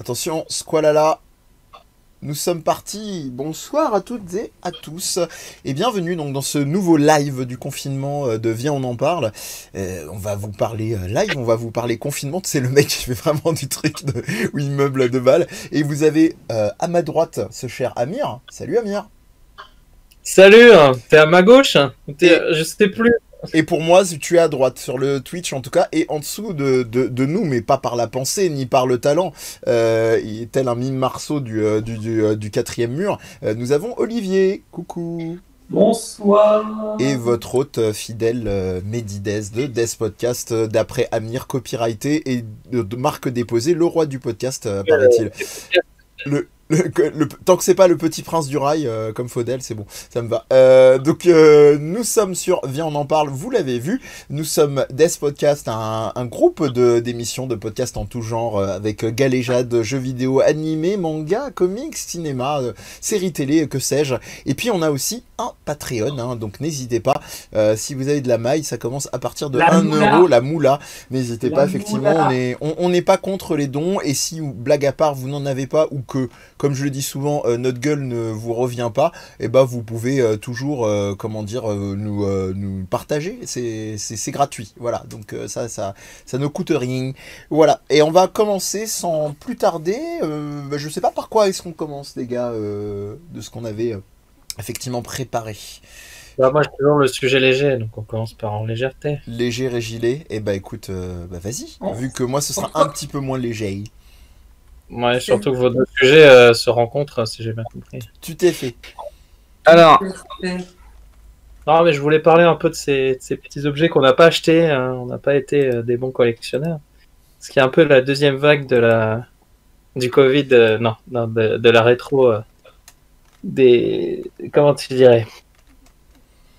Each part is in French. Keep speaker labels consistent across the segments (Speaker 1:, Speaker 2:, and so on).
Speaker 1: Attention, squalala, nous sommes partis. Bonsoir à toutes et à tous et bienvenue donc dans ce nouveau live du confinement de Viens on en parle. On va vous parler live, on va vous parler confinement. C'est le mec qui fait vraiment du truc de ou immeuble de balle. Et vous avez à ma droite ce cher Amir. Salut Amir.
Speaker 2: Salut, t'es à ma gauche? Je sais plus.
Speaker 1: Et pour moi, tu es à droite, sur le Twitch en tout cas, et en dessous de nous, mais pas par la pensée ni par le talent, tel un mime Marceau du quatrième mur, nous avons Olivier, coucou.
Speaker 3: Bonsoir.
Speaker 1: Et votre hôte fidèle Medidez de Death Podcast, d'après Amir, copyrighté et de marque déposée, le roi du podcast, paraît-il. Tant que c'est pas le petit prince du rail comme Faudel, c'est bon, ça me va. Donc nous sommes sur Viens on en parle, vous l'avez vu. Nous sommes Death Podcast, un groupe d'émissions de podcasts en tout genre avec galéjade, jeux vidéo, animés, manga, comics, cinéma, séries télé, que sais-je. Et puis on a aussi un Patreon, hein, donc n'hésitez pas. Si vous avez de la maille, ça commence à partir de 1 euro, la moula. N'hésitez pas, effectivement, on n'est pas contre les dons. Et si, blague à part, vous n'en avez pas ou que, comme je le dis souvent, notre gueule ne vous revient pas, et ben vous pouvez toujours, nous partager. C'est gratuit, voilà. Donc ça ne coûte rien. Voilà. Et on va commencer sans plus tarder. Je sais pas par quoi est-ce qu'on commence, les gars, de ce qu'on avait effectivement préparé.
Speaker 2: Bah, moi, j'ai toujours le sujet léger, donc on commence par en légèreté.
Speaker 1: Léger et gilet. Et bah écoute, vas-y. Vu que moi, ce sera un petit peu moins léger.
Speaker 2: Ouais, surtout que vos deux sujets se rencontrent, si j'ai bien compris.
Speaker 1: Tu t'es fait.
Speaker 2: Alors, non, mais je voulais parler un peu de ces petits objets qu'on n'a pas achetés, hein. On n'a pas été des bons collectionneurs. Ce qui est un peu la deuxième vague du Covid, de la rétro, comment tu dirais,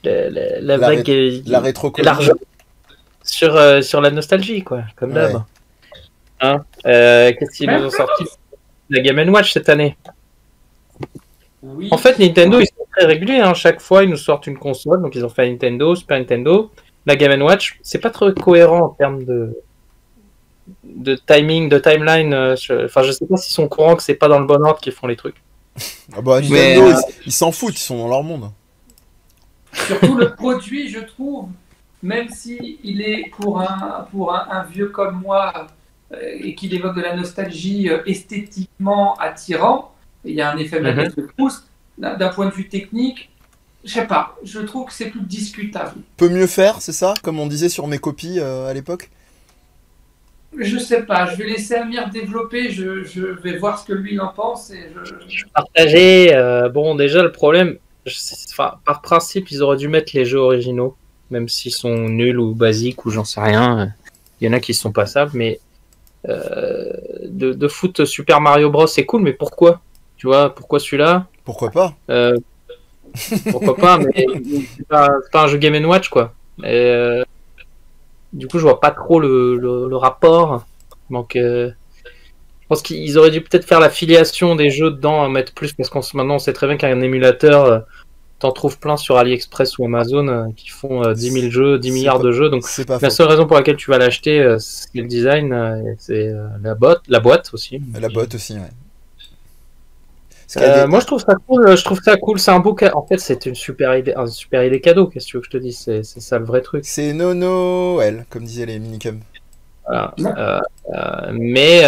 Speaker 2: la vague,
Speaker 1: la rétro
Speaker 2: l'argent sur la nostalgie, quoi, comme d'hab. Ouais. Hein, qu'est-ce qu'ils nous ont sorti? La Game & Watch cette année. Oui. En fait, Nintendo, ils sont très réguliers. Hein. Chaque fois, ils nous sortent une console. Donc, ils ont fait Nintendo, Super Nintendo. La Game & Watch, c'est pas trop cohérent en termes de timing, de timeline. Enfin, je sais pas s'ils sont courants que c'est pas dans le bon ordre qu'ils font les trucs.
Speaker 1: Ah bah, Nintendo, ils s'en foutent. Ils sont dans leur monde.
Speaker 3: Surtout le produit, je trouve, même si il est pour un vieux comme moi et qu'il évoque de la nostalgie esthétiquement attirant, il y a un effet magnétique de Proust. D'un point de vue technique, je sais pas, je trouve que c'est plus discutable.
Speaker 1: Peut mieux faire, c'est ça, comme on disait sur mes copies à l'époque. Je
Speaker 3: sais pas, je vais laisser Amir développer, je vais voir ce que lui il en pense. Et
Speaker 2: je partageais, bon, déjà le problème, par principe, ils auraient dû mettre les jeux originaux, même s'ils sont nuls ou basiques ou j'en sais rien. Il y en a qui sont passables, mais de foot Super Mario Bros, c'est cool, mais pourquoi? Tu vois, pourquoi celui-là?
Speaker 1: Pourquoi pas?
Speaker 2: Pourquoi pas, mais c'est pas un jeu Game & Watch, quoi. Et, du coup, je vois pas trop le rapport. Donc, je pense qu'ils auraient dû peut-être faire l'affiliation des jeux dedans, mettre plus, parce qu'en maintenant, on sait très bien qu'un émulateur, t'en trouves plein sur AliExpress ou Amazon qui font 10 000 jeux, 10 milliards de jeux. Donc, la seule raison pour laquelle tu vas l'acheter, c'est le design, c'est la boîte aussi.
Speaker 1: La boîte aussi, ouais.
Speaker 2: Moi, je trouve ça cool. C'est un beau cadeau. En fait, c'est une super idée cadeau. Qu'est-ce que tu veux que je te dise? C'est ça le vrai truc.
Speaker 1: C'est Noël, comme disaient les minicums.
Speaker 2: Voilà. Mais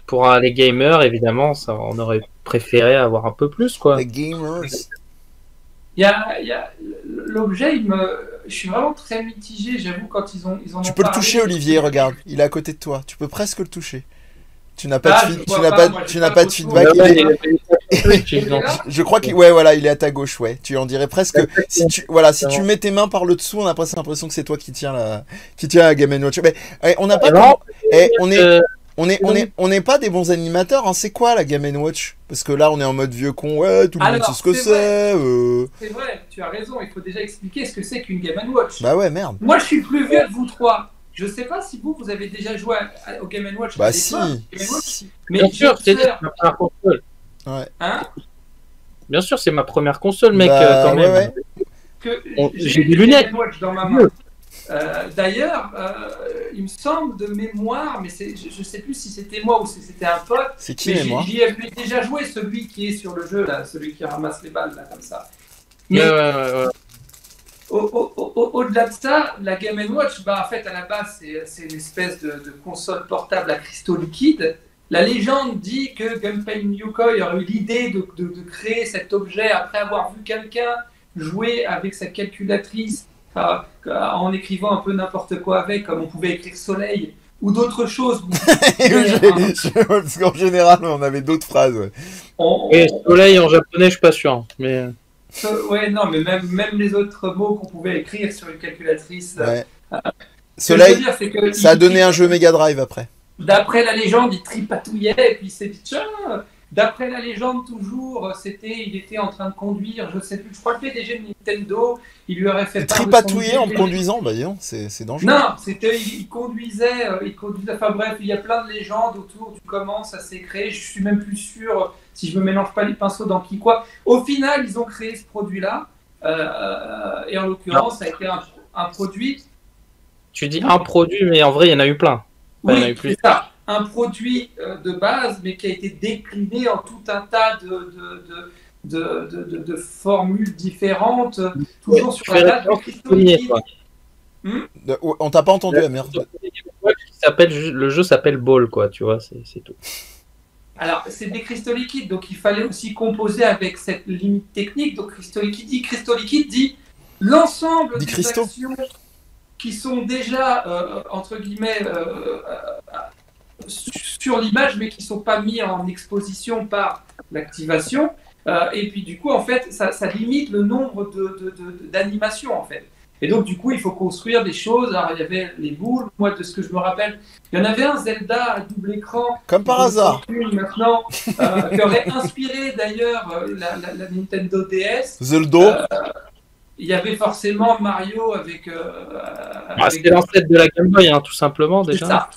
Speaker 2: pour les gamers, évidemment, on aurait préféré avoir un peu plus, quoi.
Speaker 1: Les gamers.
Speaker 3: Il y a l'objet, je suis vraiment très mitigé, j'avoue, quand ils ont
Speaker 1: Tu peux le toucher, Olivier, regarde, il est à côté de toi. Tu peux presque le toucher. Tu n'as pas de feedback. Je crois qu'il il est à ta gauche, ouais. Tu en dirais presque. Si tu mets tes mains par le dessous, on a presque l'impression que c'est toi qui tiens la Game & Watch. Mais on n'a pas. On n'est pas des bons animateurs, hein. C'est quoi la Game & Watch? Parce que là, on est en mode vieux con. Ouais, tout le monde sait ce que c'est.
Speaker 3: C'est vrai, tu as raison. Il faut déjà expliquer ce que c'est qu'une Game & Watch.
Speaker 1: Bah ouais, merde.
Speaker 3: Moi, je suis plus vieux que vous trois. Je sais pas si vous avez déjà joué au Game & Watch.
Speaker 1: Bah si.
Speaker 2: Mais bien sûr, c'est ma première console.
Speaker 1: Ouais.
Speaker 3: Hein?
Speaker 2: Bien sûr, c'est ma première console, mec.
Speaker 1: Quand même.
Speaker 3: J'ai des lunettes dans ma main. D'ailleurs, il me semble de mémoire, mais je sais plus si c'était moi ou si c'était un pote.
Speaker 1: C'est qui
Speaker 3: Mais
Speaker 1: mémoire?
Speaker 3: j'y avais déjà joué, celui qui est sur le jeu, là, celui qui ramasse les balles, là, comme ça. Mais
Speaker 2: Ouais.
Speaker 3: au-delà de ça, la Game & Watch, bah, en fait, à la base, c'est une espèce de console portable à cristaux liquides. La légende dit que Gunpei Yokoi aurait eu l'idée de créer cet objet après avoir vu quelqu'un jouer avec sa calculatrice en écrivant un peu n'importe quoi avec, comme on pouvait écrire soleil ou d'autres choses.
Speaker 1: Parce qu'en général, on avait d'autres phrases. Ouais.
Speaker 2: Et soleil en japonais, je suis pas sûr. Mais...
Speaker 3: Ouais, non, mais même les autres mots qu'on pouvait écrire sur une calculatrice.
Speaker 1: Ouais.
Speaker 3: Ce que je veux
Speaker 1: Soleil,
Speaker 3: dire, c'est que
Speaker 1: ça a donné un jeu Mega Drive après.
Speaker 3: d'après la légende, il tripatouillait et puis il s'est dit tiens. D'après la légende, toujours, il était en train de conduire, je sais plus, je crois que le PDG de Nintendo, il lui aurait fait part de son
Speaker 1: Tripatouiller en
Speaker 3: idée.
Speaker 1: conduisant, bah dis donc, c'est dangereux.
Speaker 3: Non, il conduisait, enfin bref, il y a plein de légendes autour du comment ça s'est créé, je suis même plus sûr si je me mélange pas les pinceaux dans qui quoi. Au final, ils ont créé ce produit-là, et en l'occurrence, ça a été un produit.
Speaker 2: Tu dis un produit, mais en vrai, il y en a eu plein. Enfin, il y en a eu
Speaker 3: Oui,
Speaker 2: plus.
Speaker 3: c'est ça. Un produit de base, mais qui a été décliné en tout un tas de formules différentes, toujours sur la base du cristaux liquide.
Speaker 1: On t'a pas entendu, Amir.
Speaker 2: Le jeu s'appelle Ball, quoi, tu vois, c'est tout.
Speaker 3: Alors, c'est des cristaux liquides, donc il fallait aussi composer avec cette limite technique. Donc, cristaux liquides dit l'ensemble des
Speaker 1: cristaux.
Speaker 3: actions qui sont déjà, entre guillemets, sur l'image, mais qui ne sont pas mis en exposition par l'activation. Et puis, du coup, en fait, ça limite le nombre d'animations, en fait. Et donc, du coup, il faut construire des choses. Alors, il y avait les boules. Moi, de ce que je me rappelle, il y en avait un Zelda à double écran.
Speaker 1: Comme par hasard.
Speaker 3: Maintenant, qui aurait inspiré d'ailleurs la Nintendo DS.
Speaker 1: Zelda.
Speaker 3: Il y avait forcément Mario avec.
Speaker 2: C'était l'ancêtre de la Game Boy, hein, tout simplement, déjà.
Speaker 3: C'est ça.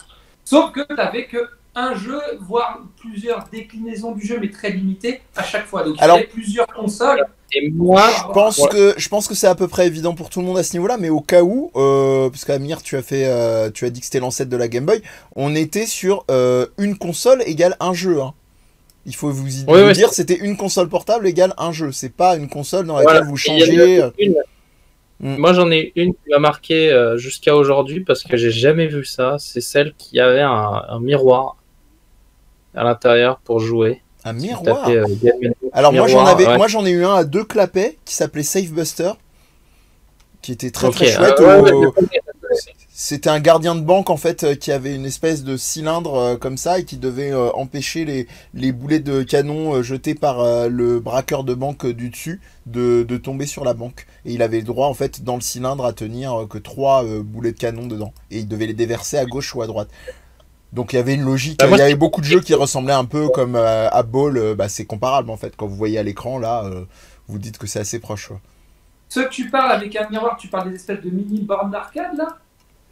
Speaker 3: Sauf que tu n'avais qu'un jeu, voire plusieurs déclinaisons du jeu, mais très limitées à chaque fois. Donc, il y avait plusieurs consoles.
Speaker 2: Et moi,
Speaker 1: je pense que c'est à peu près évident pour tout le monde à ce niveau-là, mais au cas où, parce qu'Amir, tu as dit que c'était l'ancêtre de la Game Boy, on était sur une console égale un jeu. Hein. Il faut vous dire, c'était une console portable égale un jeu. C'est pas une console dans laquelle vous changez.
Speaker 2: Moi, j'en ai une qui m'a marqué jusqu'à aujourd'hui parce que j'ai jamais vu ça. C'est celle qui avait un miroir à l'intérieur pour jouer.
Speaker 1: Un miroir. Alors moi j'en ai eu un à 2 clapets qui s'appelait Safe Buster, qui était très chouette. C'était un gardien de banque en fait qui avait une espèce de cylindre comme ça et qui devait empêcher les boulets de canon jetés par le braqueur de banque du dessus de tomber sur la banque. Et il avait le droit en fait dans le cylindre à tenir que 3 boulets de canon dedans. Et il devait les déverser à gauche ou à droite. Donc il y avait une logique, il y avait beaucoup de jeux qui ressemblaient un peu comme à Ball, c'est comparable en fait. Quand vous voyez à l'écran là, vous dites que c'est assez proche. Ouais.
Speaker 3: Ce que tu parles avec un miroir, tu parles des espèces de mini bornes d'arcade là?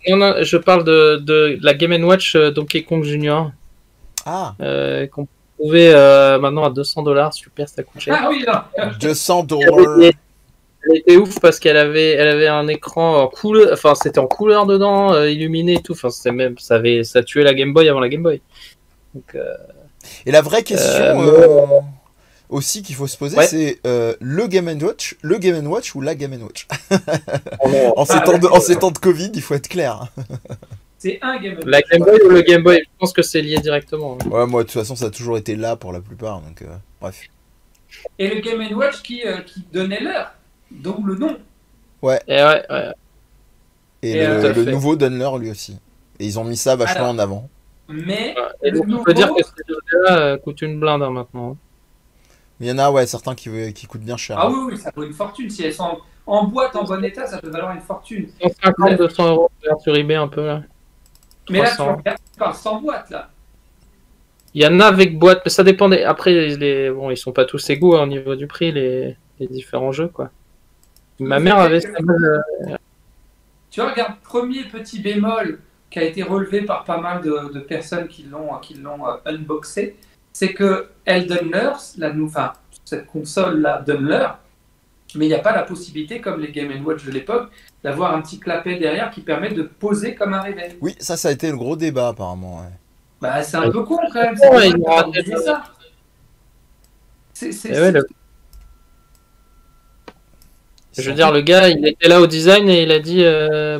Speaker 2: Non, je parle de la Game & Watch Donkey Kong Junior. Qu'on trouvait maintenant à $200, super, ça coûte cher.
Speaker 3: Ah oui, là.
Speaker 1: $200.
Speaker 2: Elle était ouf parce qu'elle avait un écran en couleur, enfin c'était en couleur dedans, illuminé et tout. Enfin ça tuait la Game Boy avant la Game Boy. Donc,
Speaker 1: et la vraie question aussi qu'il faut se poser, c'est le Game & Watch ou la Game & Watch. En ces temps de Covid, il faut être clair.
Speaker 3: C'est un Game & Watch.
Speaker 2: La Game Boy ou le Game Boy, je pense que c'est lié directement.
Speaker 1: Ouais, moi de toute façon ça a toujours été là pour la plupart, donc bref.
Speaker 3: Et le Game & Watch qui donnait l'heure. Donc le nom.
Speaker 1: Ouais.
Speaker 2: Et
Speaker 1: le nouveau donne l'heure lui aussi. Et ils ont mis ça vachement en avant.
Speaker 3: Mais
Speaker 2: on peut dire que ces jeux-là coûtent une blinde maintenant.
Speaker 1: Il y en a certains qui coûtent bien cher.
Speaker 3: Ah oui, ça vaut une fortune. Si elles sont en boîte, en bon état, ça peut valoir une fortune.
Speaker 2: 150, 200 € sur eBay un peu là.
Speaker 3: Mais 300. Là, tu parles sans boîte là.
Speaker 2: Il y en a avec boîte, mais ça dépend des... Après, ils sont pas tous égaux au niveau du prix, les différents jeux, quoi. Ma mère avait ça.
Speaker 3: Tu vois, regarde, premier petit bémol qui a été relevé par pas mal de personnes qui l'ont unboxé, c'est que elle donne l'heure, cette console-là donne l'heure, Mais il n'y a pas la possibilité, comme les Game & Watch de l'époque, d'avoir un petit clapet derrière qui permet de poser comme un réveil.
Speaker 1: Oui, ça a été le gros débat apparemment. Ouais.
Speaker 3: Bah, c'est un peu con quand même. C'est
Speaker 2: Ouais,
Speaker 3: dommage
Speaker 2: il
Speaker 3: d'avoir
Speaker 2: aura
Speaker 3: oublié ça.
Speaker 2: Et ouais, je veux dire, le gars, il était là au design et il a dit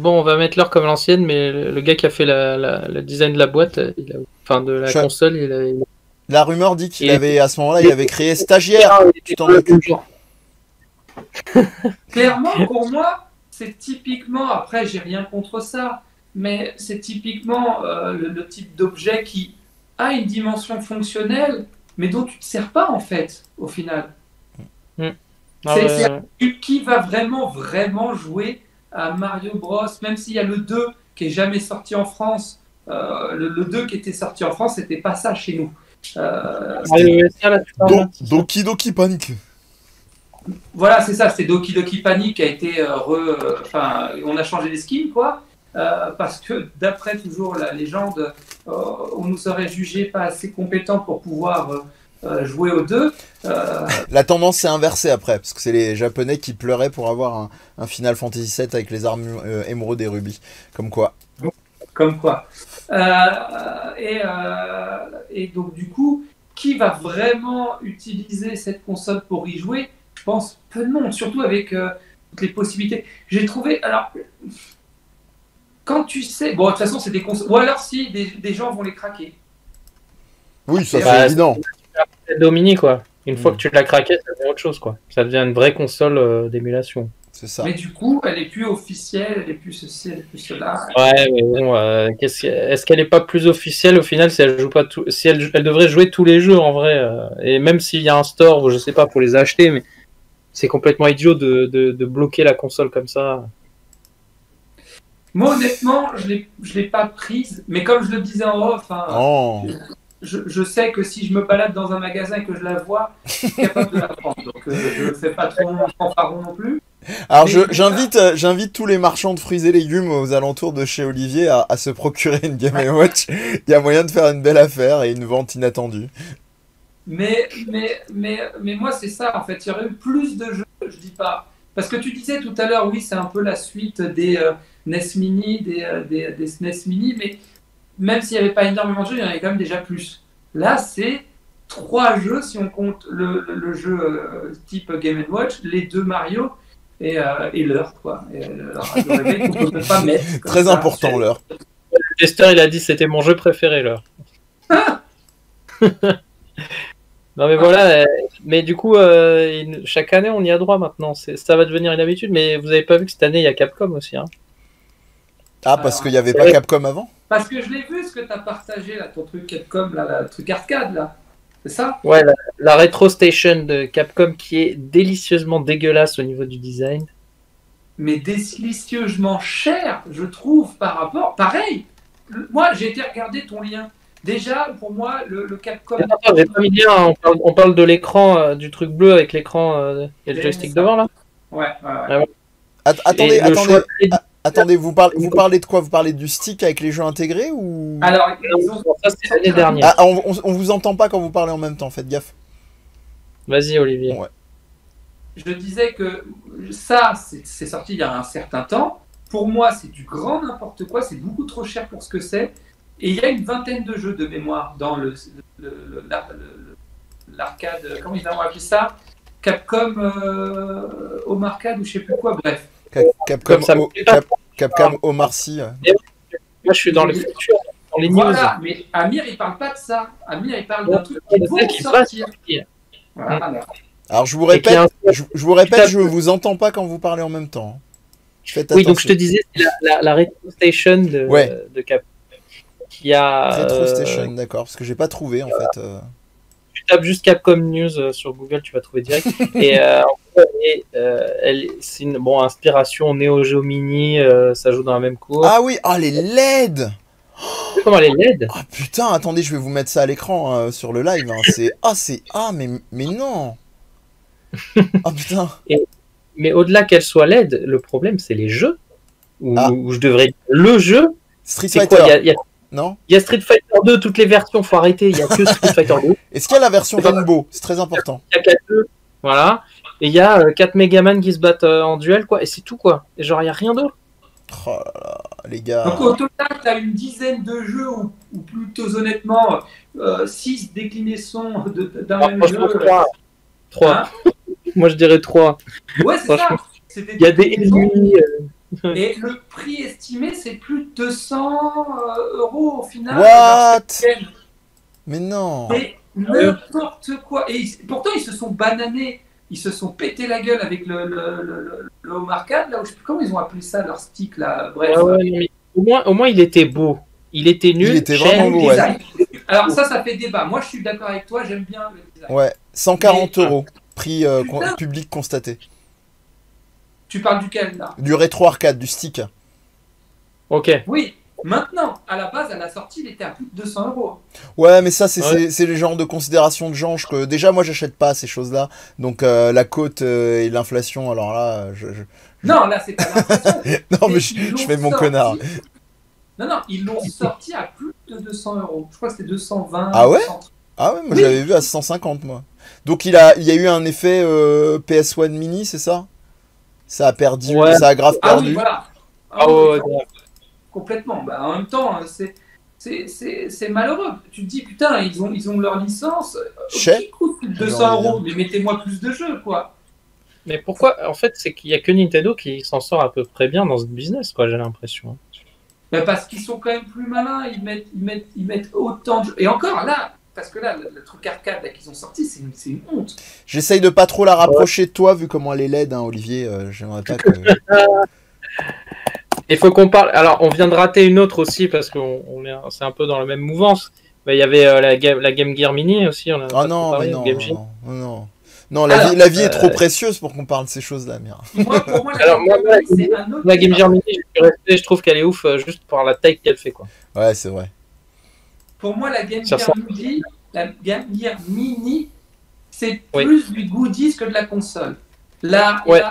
Speaker 2: bon, on va mettre l'heure comme l'ancienne, mais le gars qui a fait le design de la boîte, enfin de la console,
Speaker 1: La rumeur dit qu'il
Speaker 2: Et-
Speaker 1: avait, à ce moment-là, il avait créé stagiaire. Tu t'en occupes.
Speaker 3: Clairement, pour moi, c'est typiquement, après, j'ai rien contre ça, mais c'est typiquement le type d'objet qui a une dimension fonctionnelle, mais dont tu ne te sers pas, en fait, au final. Qui va vraiment jouer à Mario Bros, même s'il y a le 2 qui est jamais sorti en France. Le 2 qui était sorti en France, c'était pas ça chez nous.
Speaker 1: Doki Doki Panic.
Speaker 3: Voilà, c'est ça, c'était Doki Doki Panic qui a été on a changé les skins, quoi. Parce que d'après toujours la légende, on nous aurait jugé pas assez compétents pour pouvoir jouer aux 2.
Speaker 1: La tendance s'est inversée après, parce que c'est les Japonais qui pleuraient pour avoir un Final Fantasy VII avec les armes émeraudes et rubis. Comme quoi.
Speaker 3: Et donc du coup, qui va vraiment utiliser cette console pour y jouer? Je pense peu de monde, surtout avec toutes les possibilités. J'ai trouvé, alors, quand tu sais, bon de toute façon c'est des consoles, ou alors si des gens vont les craquer.
Speaker 1: Oui, ça c'est évident.
Speaker 2: C'est Domini, quoi. Une fois que tu l'as craqué, ça devient autre chose, quoi. Ça devient une vraie console d'émulation.
Speaker 1: C'est ça.
Speaker 3: Mais du coup, elle est plus officielle, elle est plus ceci, elle est plus cela.
Speaker 2: Ouais, mais bon, est-ce qu'elle est pas plus officielle au final si elle joue pas tout, si elle devrait jouer tous les jeux en vrai, et même s'il y a un store ou je sais pas pour les acheter, mais c'est complètement idiot de bloquer la console comme ça.
Speaker 3: Moi honnêtement, je l'ai pas prise, mais comme je le disais en off, je sais que si je me balade dans un magasin et que je la vois, je suis capable de la prendre. Donc je ne fais pas trop mon fanfaron non plus.
Speaker 1: Alors j'invite tous les marchands de fruits et légumes aux alentours de chez Olivier à se procurer une Game & Watch. Il y a moyen de faire une belle affaire et une vente inattendue.
Speaker 3: Mais moi c'est ça en fait, il y aurait eu plus de jeux, je dis pas. Parce que tu disais tout à l'heure, oui c'est un peu la suite des NES Mini, des SNES Mini, mais même s'il n'y avait pas énormément de jeux, il y en avait quand même déjà plus. Là c'est 3 jeux si on compte le jeu type Game & Watch, les 2 Mario, et l'heure, quoi. Et le réveil qu'on peut pas mettre.
Speaker 1: Très important, l'heure.
Speaker 2: Le testeur, il a dit c'était mon jeu préféré, l'heure. Non, mais voilà. Mais du coup, chaque année, on y a droit maintenant. Ça va devenir une habitude. Mais vous avez pas vu que cette année, il y a Capcom aussi. Hein.
Speaker 1: Ah, parce qu'il n'y avait pas Capcom avant?
Speaker 3: Parce que je l'ai vu, ce que tu as partagé, là, ton truc Capcom, là, le truc arcade, là. C'est ça?
Speaker 2: Ouais, la Retro Station de Capcom qui est délicieusement dégueulasse au niveau du design.
Speaker 3: Mais délicieusement cher, je trouve, par rapport. Pareil, moi, j'ai été regarder ton lien. Déjà, pour moi, le Capcom.
Speaker 2: Attends, j'ai pas mis le lien. On parle de l'écran, du truc bleu avec l'écran et le joystick devant, là.
Speaker 3: Ouais.
Speaker 1: Attendez, vous parlez de quoi? Vous parlez du stick avec les jeux intégrés ou...
Speaker 3: Alors,
Speaker 2: ça c'est l'année dernière.
Speaker 1: Ah, on vous entend pas quand vous parlez en même temps, faites gaffe.
Speaker 2: Vas-y Olivier.
Speaker 1: Ouais.
Speaker 3: Je disais que ça, c'est sorti il y a un certain temps. Pour moi, c'est du grand n'importe quoi, c'est beaucoup trop cher pour ce que c'est. Et il y a une vingtaine de jeux de mémoire dans l'arcade, comment ils ont appelé ça? Capcom Home Arcade ou je sais plus quoi, bref.
Speaker 1: Capcom Omarcy.
Speaker 2: Moi je suis dans le futur, dans les news.
Speaker 3: Voilà, mais Amir il parle pas de ça. Amir il parle d'un truc qui va sortir. Voilà.
Speaker 1: Alors je vous répète, je vous entends pas quand vous parlez en même temps. Faites attention.
Speaker 2: Oui, donc je te disais, c'est la Retro Station de Capcom. Qui a,
Speaker 1: Retro Station, d'accord, parce que j'ai pas trouvé en fait.
Speaker 2: Tu tapes juste Capcom News sur Google, tu vas trouver direct. C'est une inspiration Neo Geo Mini, ça joue dans la même cour.
Speaker 1: Ah oui, les LED.
Speaker 2: Comment les LED?
Speaker 1: Ah putain, attendez, je vais vous mettre ça à l'écran sur le live. Hein. Mais non. Ah putain.
Speaker 2: Mais au-delà qu'elle soit LED, le problème c'est les jeux. Où je devrais dire le jeu.
Speaker 1: Street Fighter.
Speaker 2: Non. Il y a Street Fighter 2, toutes les versions, faut arrêter. Il y a que Street Fighter 2.
Speaker 1: Est-ce qu'il y a la version Rainbow? C'est très important.
Speaker 2: Il y a 4 jeux. Voilà. et il y a 4 Megaman qui se battent en duel, quoi, et c'est tout, quoi. Et genre, il n'y a rien d'autre.
Speaker 1: Oh là là, les gars.
Speaker 3: Donc au total, tu as une dizaine de jeux, ou plutôt honnêtement, 6 déclinaisons d'un même jeu.
Speaker 2: 3.
Speaker 3: Hein?
Speaker 2: Moi, je dirais 3.
Speaker 3: Ouais, c'est ça.
Speaker 2: Franchement,
Speaker 3: C'est
Speaker 2: Il y a des ennemis.
Speaker 3: Et le prix estimé, c'est plus de 200 euros au final.
Speaker 1: What?
Speaker 3: dans cette game.
Speaker 1: Mais non.
Speaker 3: C'est n'importe quoi. Et pourtant, ils se sont bananés. Ils se sont pété la gueule avec le home arcade, là, où je sais plus comment ils ont appelé ça, leur stick, là. Bref.
Speaker 2: Ouais, ouais, non, mais au moins, il était beau. Il était nul.
Speaker 1: Il était
Speaker 2: cher.
Speaker 1: vraiment beau, ouais.
Speaker 3: Design. Alors ça fait débat. Moi, je suis d'accord avec toi, j'aime bien le design.
Speaker 1: Ouais, 140
Speaker 3: Mais-
Speaker 1: euros. Prix
Speaker 3: Putain.
Speaker 1: public constaté.
Speaker 3: Tu parles duquel, là?
Speaker 1: Du rétro arcade, du stick.
Speaker 2: Ok.
Speaker 3: Oui. Maintenant, à la base, à la sortie, il était à plus de 200 euros.
Speaker 1: Ouais, mais ça, c'est
Speaker 2: Ouais.
Speaker 1: c'est le genre de considération de genre que déjà, moi, j'achète pas ces choses-là. Donc, la cote et l'inflation, alors là,
Speaker 3: Non, là, c'est pas l'impression.
Speaker 1: non, mais
Speaker 3: Mais
Speaker 1: je
Speaker 3: ils l'ont
Speaker 1: fais mon
Speaker 3: sorti-
Speaker 1: connard.
Speaker 3: Non, ils l'ont sorti à plus de 200 euros. Je crois que c'était 220.
Speaker 1: Ah ouais
Speaker 3: 230.
Speaker 1: Ah ouais, moi,
Speaker 3: Oui.
Speaker 1: j'avais vu à 150, moi. Donc, il y a eu un effet PS1 mini, c'est ça? Ça a perdu,
Speaker 2: Ouais.
Speaker 1: ça a grave
Speaker 3: Ah oui,
Speaker 1: perdu.
Speaker 3: voilà.
Speaker 2: Ah
Speaker 3: oui,
Speaker 2: ouais,
Speaker 3: complètement. Bah, en même temps, c'est malheureux. Tu te dis, putain, ils ont leur licence
Speaker 1: Cher.
Speaker 3: qui coûte plus de
Speaker 1: J'ai
Speaker 3: 200
Speaker 1: envie de
Speaker 3: euros, mais mettez-moi plus de jeux, quoi.
Speaker 2: Mais pourquoi? En fait, c'est qu'il y a que Nintendo qui s'en sort à peu près bien dans ce business, quoi, j'ai l'impression.
Speaker 3: Bah, parce qu'ils sont quand même plus malins, ils mettent autant de jeux. Et encore, là, parce que là, le truc arcade là, qu'ils ont sorti, c'est une honte.
Speaker 1: J'essaye de pas trop la rapprocher de toi, vu comment elle est laide, hein, Olivier. J'aimerais pas que.
Speaker 2: Il faut qu'on parle. Alors, on vient de rater une autre aussi parce que c'est un peu dans la même mouvance. Mais il y avait la Game Gear Mini aussi. On a
Speaker 1: Ah
Speaker 2: pas trop
Speaker 1: non,
Speaker 2: parlé,
Speaker 1: mais non,
Speaker 2: Game
Speaker 1: non,
Speaker 2: Gear.
Speaker 1: non, non. Non, la
Speaker 3: Alors,
Speaker 1: vie, la vie est trop précieuse pour qu'on parle de ces choses-là, merde.
Speaker 3: Pour moi, la
Speaker 2: Alors,
Speaker 3: Game Gear
Speaker 2: moi,
Speaker 3: Mini, c'est un autre
Speaker 2: La Game
Speaker 3: débat.
Speaker 2: Gear Mini, je suis resté, je trouve qu'elle est ouf juste par la taille qu'elle fait, quoi.
Speaker 1: Ouais, c'est vrai.
Speaker 3: Pour moi, la Game
Speaker 2: Ça
Speaker 3: Gear
Speaker 2: ressemble.
Speaker 3: Mini, la Game Gear Mini, c'est
Speaker 2: Oui.
Speaker 3: plus du goodies que de la console.
Speaker 2: Ouais.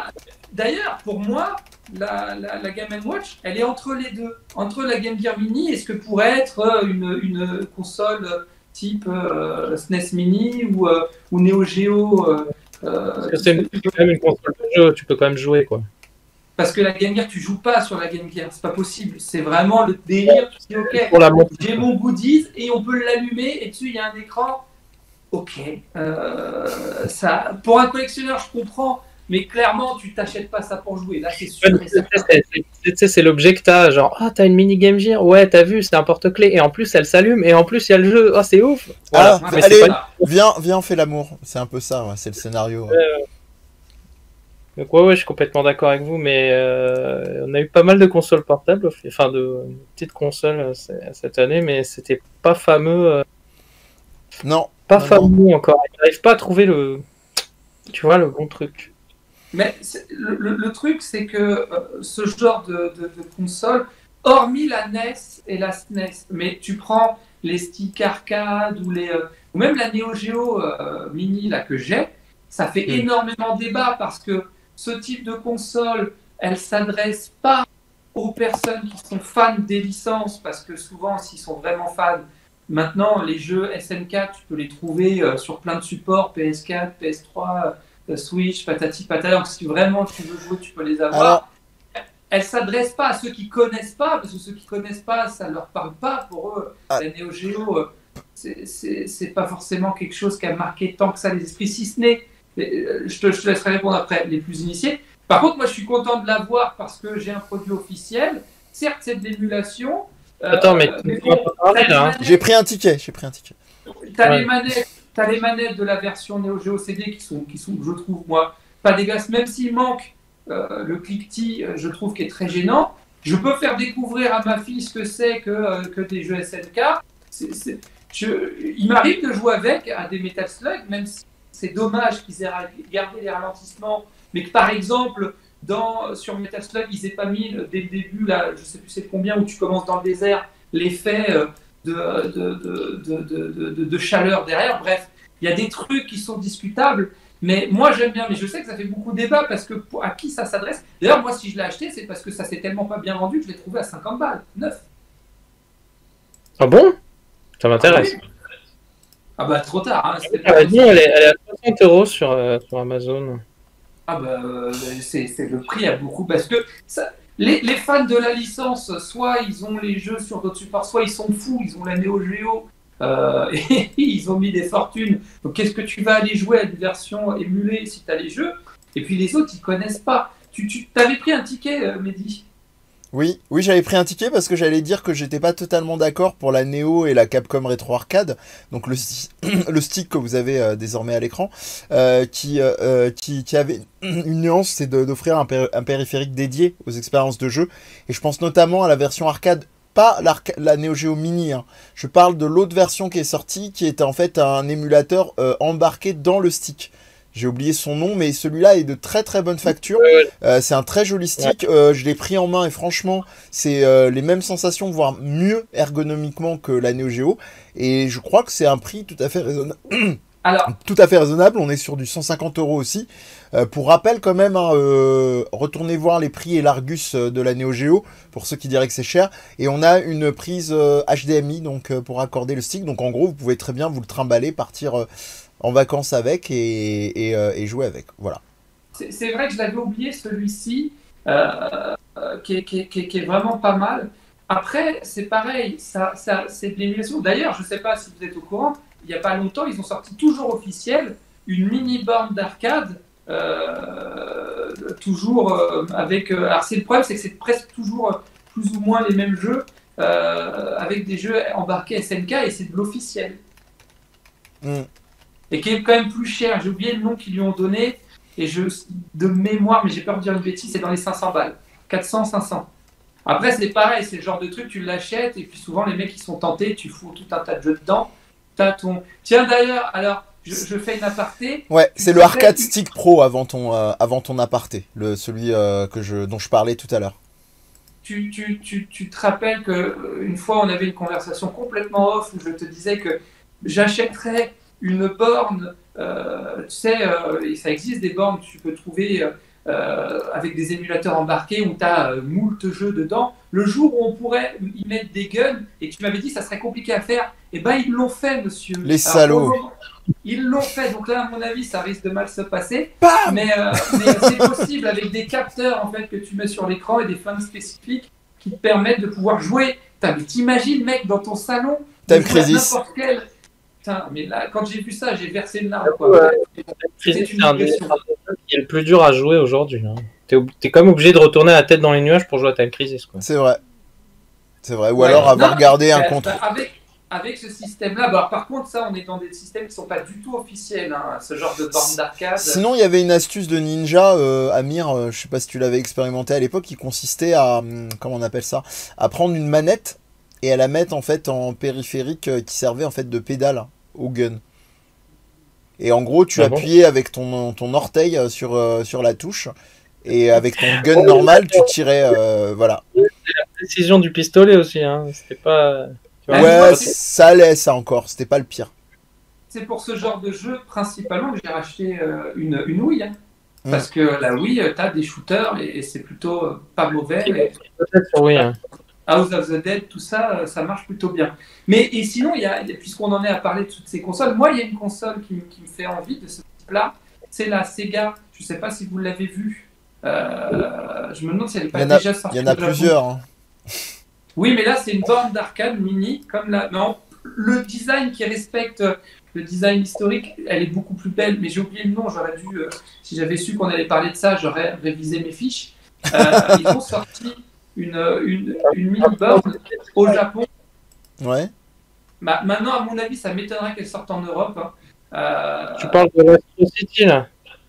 Speaker 3: D'ailleurs, pour moi, la Game & Watch, elle est entre les deux. Entre la Game Gear Mini et ce que pourrait être une console type SNES Mini ou Neo Geo.
Speaker 2: Parce que c'est quand même une console de jeu, tu peux quand même jouer, quoi.
Speaker 3: Parce que la Game Gear, tu joues pas sur la Game Gear, c'est pas possible. C'est vraiment le délire. Tu dis, ok,
Speaker 2: Pour la montée.
Speaker 3: j'ai mon goodies et on peut l'allumer et dessus il y a un écran. Ok, ça, pour un collectionneur, je comprends, mais clairement, tu t'achètes pas ça pour jouer. Là, c'est sûr. et certain.
Speaker 2: Tu sais, c'est l'objet que t'as, genre, ah, t'as une mini Game Gear, ouais, t'as vu, c'est un porte-clés, et en plus, elle s'allume, et en plus, il y a le jeu, oh, c'est ouf. Voilà.
Speaker 1: Ah,
Speaker 2: Mais
Speaker 1: allez,
Speaker 2: c'est pas...
Speaker 1: viens, on fait l'amour. C'est un peu ça, ouais, c'est le scénario. Ouais.
Speaker 2: Donc, ouais, je suis complètement d'accord avec vous, mais on a eu pas mal de consoles portables, enfin, de petites consoles cette année, mais c'était pas fameux,
Speaker 1: Non.
Speaker 2: pas
Speaker 1: non,
Speaker 2: fameux encore. Ils n'arrivent pas à trouver tu vois, le bon truc.
Speaker 3: Mais le truc, c'est que ce genre de console, hormis la NES et la SNES, mais tu prends les sticks arcade ou même la Neo Geo Mini là, que j'ai, ça fait énormément débat parce que ce type de console, elle s'adresse pas aux personnes qui sont fans des licences, parce que souvent, s'ils sont vraiment fans, maintenant, les jeux SNK, tu peux les trouver sur plein de supports, PS4, PS3, Switch, patati patata. Donc, si vraiment tu veux jouer, tu peux les avoir.
Speaker 1: Alors-
Speaker 3: Elle ne s'adresse pas à ceux qui connaissent pas, parce que ceux qui connaissent pas, ça leur parle pas. Pour eux,
Speaker 1: Ah.
Speaker 3: la Neo Geo, c'est pas forcément quelque chose qui a marqué tant que ça les esprits, si ce n'est, je te laisserai répondre après, les plus initiés. Par contre, moi, je suis content de l'avoir parce que j'ai un produit officiel. Certes, c'est de l'émulation.
Speaker 2: Attends, mais tu
Speaker 3: bon,
Speaker 2: vas pas parler,
Speaker 3: t'as les
Speaker 2: là, hein.
Speaker 3: manettes-
Speaker 1: J'ai pris un ticket.
Speaker 3: T'as
Speaker 2: Ouais.
Speaker 3: les manettes de la version Neo Geo CD qui sont, je trouve, moi, pas dégueulasses, même s'il manque le cliquetis, je trouve, qui est très gênant. Je peux faire découvrir à ma fille ce que c'est que des jeux SNK. Il m'arrive de jouer avec à des Metal Slug, même si c'est dommage qu'ils aient gardé les ralentissements, mais que par exemple, sur Metal Slug, ils aient pas mis dès le début, là, je sais plus c'est combien, où tu commences dans le désert, l'effet de chaleur derrière. Bref, il y a des trucs qui sont discutables, mais moi j'aime bien. Mais je sais que ça fait beaucoup de débat parce que à qui ça s'adresse. D'ailleurs, moi, si je l'ai acheté, c'est parce que ça s'est tellement pas bien vendu que je l'ai trouvé à 50 balles, neuf.
Speaker 2: Ah bon? Ça m'intéresse.
Speaker 3: Ah bah trop tard. Hein, c'était
Speaker 2: Ah,
Speaker 3: pas
Speaker 2: elle est à 60 € sur Amazon.
Speaker 3: Ah bah, le prix a beaucoup parce que les fans de la licence, soit ils ont les jeux sur d'autres supports, soit ils sont fous, ils ont la Neo Geo et ils ont mis des fortunes. Donc qu'est-ce que tu vas aller jouer à une version émulée si tu as les jeux? Et puis les autres, ils connaissent pas. Tu t'avais pris un ticket, Mehdi?
Speaker 1: Oui, oui, j'avais pris un ticket parce que j'allais dire que j'étais pas totalement d'accord pour la Neo et la Capcom Retro Arcade, donc le stick que vous avez désormais à l'écran, qui avait une nuance, c'est d'offrir un périphérique dédié aux expériences de jeu, et je pense notamment à la version arcade, pas la Neo Geo Mini, hein. Je parle de l'autre version qui est sortie, qui était en fait un émulateur embarqué dans le stick. J'ai oublié son nom, mais celui-là est de très très bonne facture. C'est un très joli stick. Je l'ai pris en main et franchement, c'est les mêmes sensations, voire mieux ergonomiquement que la Neo Geo. Et je crois que c'est un prix tout à fait raisonnable.
Speaker 3: Alors,
Speaker 1: tout à fait raisonnable. On est sur du 150 € aussi. Pour rappel, quand même, hein, retournez voir les prix et l'Argus de la Neo Geo pour ceux qui diraient que c'est cher. Et on a une prise HDMI donc pour accorder le stick. Donc en gros, vous pouvez très bien vous le trimballer, partir en vacances avec et jouer avec. Voilà.
Speaker 3: c'est vrai que je l'avais oublié celui-ci, qui est vraiment pas mal. Après, c'est pareil, c'est de l'émulation. D'ailleurs, je ne sais pas si vous êtes au courant, il n'y a pas longtemps, ils ont sorti toujours officiel une mini-borne d'arcade, toujours avec... alors, le problème, c'est que c'est presque toujours plus ou moins les mêmes jeux, avec des jeux embarqués SNK, et c'est de l'officiel. Et qui est quand même plus cher. J'ai oublié le nom qu'ils lui ont donné, et de mémoire, mais j'ai peur de dire une bêtise, c'est dans les 500 balles. 400, 500. Après, c'est pareil, c'est le genre de truc, tu l'achètes, et puis souvent, les mecs, ils sont tentés, tu fous tout un tas de jeux dedans. Tiens, d'ailleurs, alors, je fais une aparté.
Speaker 1: Ouais, c'est le Arcade Stick Pro avant ton aparté, celui dont je parlais tout à l'heure.
Speaker 3: Tu te rappelles qu'une fois, on avait une conversation complètement off où je te disais que j'achèterais une borne, tu sais, ça existe des bornes que tu peux trouver avec des émulateurs embarqués où tu as moult jeux dedans. Le jour où on pourrait y mettre des guns, et que tu m'avais dit que ça serait compliqué à faire, et ben ils l'ont fait, monsieur.
Speaker 1: Les salauds.
Speaker 3: Ils l'ont fait, donc là, à mon avis, ça risque de mal se passer.
Speaker 1: Bam
Speaker 3: mais c'est possible avec des capteurs en fait que tu mets sur l'écran et des fans spécifiques qui te permettent de pouvoir jouer. T'imagines, mec, dans ton salon,
Speaker 1: Time Crisis.
Speaker 3: N'importe quel. Putain, mais là, quand j'ai vu ça, j'ai versé le larme. Quoi.
Speaker 2: C'est un des qui est le plus dur à jouer aujourd'hui. Hein. T'es quand même obligé de retourner la tête dans les nuages pour jouer à Time Crisis. Quoi.
Speaker 1: C'est vrai. C'est vrai. Ou alors avoir gardé un contre.
Speaker 3: Avec ce système-là, par contre, ça, on est dans des systèmes qui ne sont pas du tout officiels, hein, ce genre de borne d'arcade.
Speaker 1: Sinon, il y avait une astuce de Ninja, Amir, je sais pas si tu l'avais expérimenté à l'époque, qui consistait à, comment on appelle ça, à prendre une manette et à la mettre en fait en périphérique qui servait en fait de pédale au gun. Et en gros, tu appuyais avec ton orteil sur la touche et avec ton gun normal, tu tirais, voilà.
Speaker 2: La précision du pistolet aussi, hein, c'était pas...
Speaker 1: Ouais, ça allait, ça encore, c'était pas le pire.
Speaker 3: C'est pour ce genre de jeu, principalement, que j'ai racheté une Wii. Hein. Parce que la Wii, t'as des shooters et c'est plutôt pas mauvais.
Speaker 2: Oui, hein.
Speaker 3: House of the Dead, tout ça, ça marche plutôt bien. Et sinon, puisqu'on en est à parler de toutes ces consoles, moi, il y a une console qui me fait envie de ce type-là, c'est la Sega. Je sais pas si vous l'avez vue. Je me demande si elle n'est pas déjà sortie.
Speaker 1: Il y en a plusieurs. Hein.
Speaker 3: Oui, mais là, c'est une borne d'arcade mini, comme la... Non, le design qui respecte le design historique, elle est beaucoup plus belle, mais j'ai oublié le nom, j'aurais dû... si j'avais su qu'on allait parler de ça, j'aurais révisé mes fiches. Ils ont sorti une mini-borne au Japon.
Speaker 1: Ouais.
Speaker 3: Maintenant, à mon avis, ça m'étonnerait qu'elle sorte en Europe. Hein.
Speaker 2: Tu parles de Astro City, là.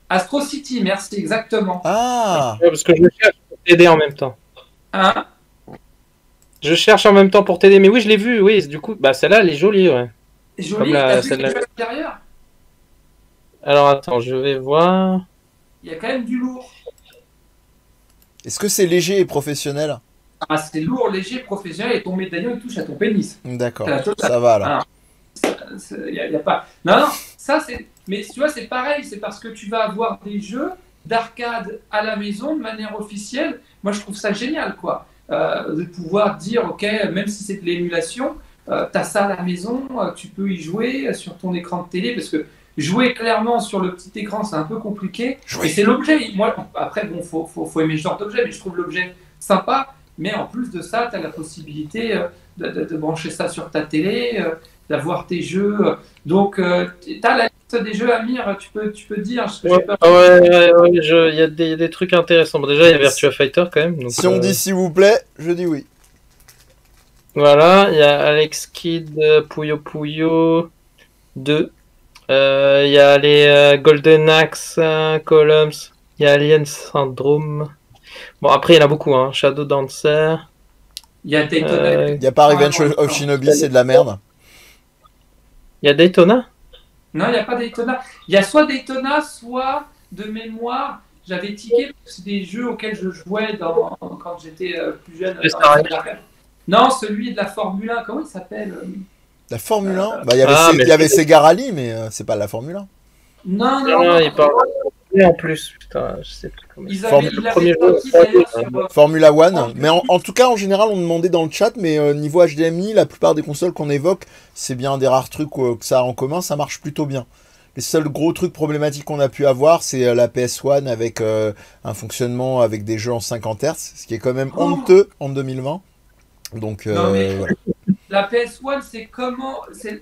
Speaker 3: Astro City, merci, exactement.
Speaker 1: Ah.
Speaker 2: Ouais, parce que je cherche pour t'aider en même temps.
Speaker 3: Hein?
Speaker 2: Je cherche en même temps pour t'aider, mais oui, je l'ai vu, oui, du coup, celle-là, elle est jolie, ouais.
Speaker 3: Jolie, t'as vu le jeu à l'intérieur?
Speaker 2: Alors, attends, je vais voir...
Speaker 3: Il y a quand même du lourd.
Speaker 1: Est-ce que c'est léger et professionnel?
Speaker 3: Ah, c'est lourd, léger, professionnel, et ton médaillon, il touche à ton pénis.
Speaker 1: D'accord, ça va, là.
Speaker 3: Y a pas... Non, ça, c'est... Mais tu vois, c'est pareil, c'est parce que tu vas avoir des jeux d'arcade à la maison, de manière officielle. Moi, je trouve ça génial, quoi. De pouvoir dire, ok, même si c'est de l'émulation, t'as ça à la maison, tu peux y jouer sur ton écran de télé, parce que Jouer clairement sur le petit écran, c'est un peu compliqué.
Speaker 1: Jouer.
Speaker 3: Et c'est l'objet. Moi, après, bon, faut aimer ce genre d'objet, mais je trouve l'objet sympa. Mais en plus de ça, tu as la possibilité de brancher ça sur ta télé, d'avoir tes jeux. Donc, tu as la liste des jeux, Amir, tu peux dire ce que j'ai pas.
Speaker 2: Il y a des trucs intéressants. Bon, déjà, il y a Virtua Fighter quand même. Donc,
Speaker 1: Si on dit s'il vous plaît, je dis oui.
Speaker 2: Voilà, il y a Alex Kidd, Puyo Puyo 2. Il y a les Golden Axe, Columns. Il y a Alien Syndrome. Bon, après, il y en a beaucoup. Hein. Shadow Dancer.
Speaker 3: Il y a Daytona.
Speaker 1: Il n'y a pas Revenge of Shinobi, c'est de la merde.
Speaker 2: Il y a Daytona?
Speaker 3: Non, il n'y a pas Daytona. Il y a soit Daytona, soit de mémoire. J'avais tiqué, c'est des jeux auxquels je jouais quand j'étais plus jeune. Non, celui de la Formule 1, comment il s'appelle?
Speaker 1: La Formule 1 bah, il y avait Sega Rally, mais c'est pas la Formule 1.
Speaker 3: Non.
Speaker 2: Il parle en plus. Putain, je sais plus comment.
Speaker 3: Le premier jeu,
Speaker 1: Formula One. Mais en tout cas, en général, on demandait dans le chat, mais niveau HDMI, la plupart des consoles qu'on évoque, c'est bien des rares trucs que ça a en commun, ça marche plutôt bien. Les seuls gros trucs problématiques qu'on a pu avoir, c'est la PS1 avec un fonctionnement avec des jeux en 50 Hz, ce qui est quand même honteux en 2020. Donc, voilà.
Speaker 3: La PS1, c'est comment, c'est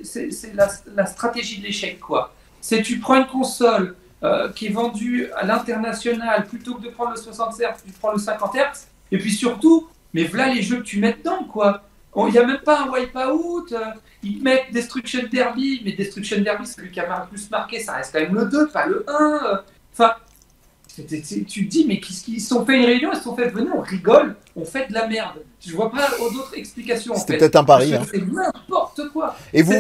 Speaker 3: la stratégie de l'échec, quoi. C'est tu prends une console qui est vendue à l'international, plutôt que de prendre le 60 Hz, tu prends le 50 Hz, et puis surtout, mais voilà les jeux que tu mets dedans, quoi. Il n'y a même pas un Wipeout, ils te mettent Destruction Derby, mais Destruction Derby, celui qui a le plus marqué, ça reste quand même le 2, pas le 1. Enfin, tu te dis, mais qu'est-ce qu'ils se sont fait une réunion, ils se sont fait, venez, on rigole, on fait de la merde. Je vois pas d'autres explications.
Speaker 1: C'était peut-être un pari.
Speaker 3: C'est n'importe quoi.
Speaker 1: Et vous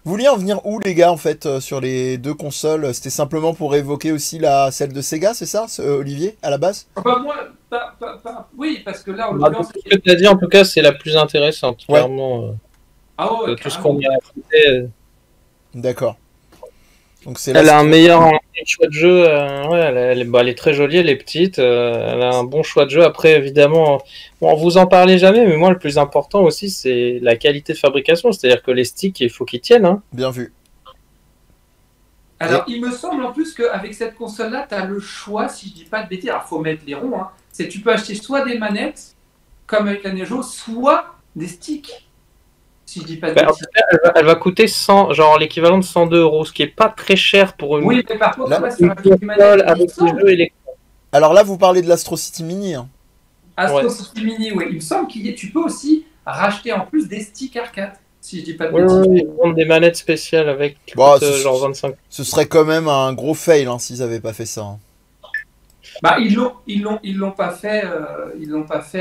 Speaker 1: vouliez en venir où, les gars, en fait, sur les deux consoles? C'était simplement pour évoquer aussi celle de Sega, c'est ça, Olivier, à la base?
Speaker 3: Moi, oui, parce que là,
Speaker 2: tout ce que tu as dit, en tout cas, c'est la plus intéressante, clairement. Tout ce qu'on y a raconté.
Speaker 1: D'accord. Donc
Speaker 2: elle a un meilleur choix de jeu. Elle est très jolie, elle est petite. Elle a un bon choix de jeu. Après, évidemment, vous en parlez jamais, mais moi, le plus important aussi, c'est la qualité de fabrication. C'est-à-dire que les sticks, il faut qu'ils tiennent. Hein.
Speaker 1: Bien vu.
Speaker 3: Alors, il me semble en plus qu'avec cette console-là, tu as le choix, si je dis pas de bêtises, alors il faut mettre les ronds, hein, c'est tu peux acheter soit des manettes, comme avec la Neo Geo, soit des sticks. Si je dis pas de bêtises.
Speaker 2: Elle va coûter 100, genre l'équivalent de 102 €, ce qui est pas très cher pour une.
Speaker 3: Oui, mais par contre,
Speaker 1: là,
Speaker 3: sur une manette
Speaker 2: avec des jeux électroniques.
Speaker 1: Alors là, vous parlez de l'Astro City Mini. Hein.
Speaker 3: Astro City Mini, oui. Il me semble que tu peux aussi racheter en plus des sticks arcade. Si je dis pas de bêtises.
Speaker 2: Oui, ils vendent des manettes spéciales avec genre 25.
Speaker 1: Ce serait quand même un gros fail hein, s'ils n'avaient pas fait ça. Hein.
Speaker 3: Bah, ils l'ont pas fait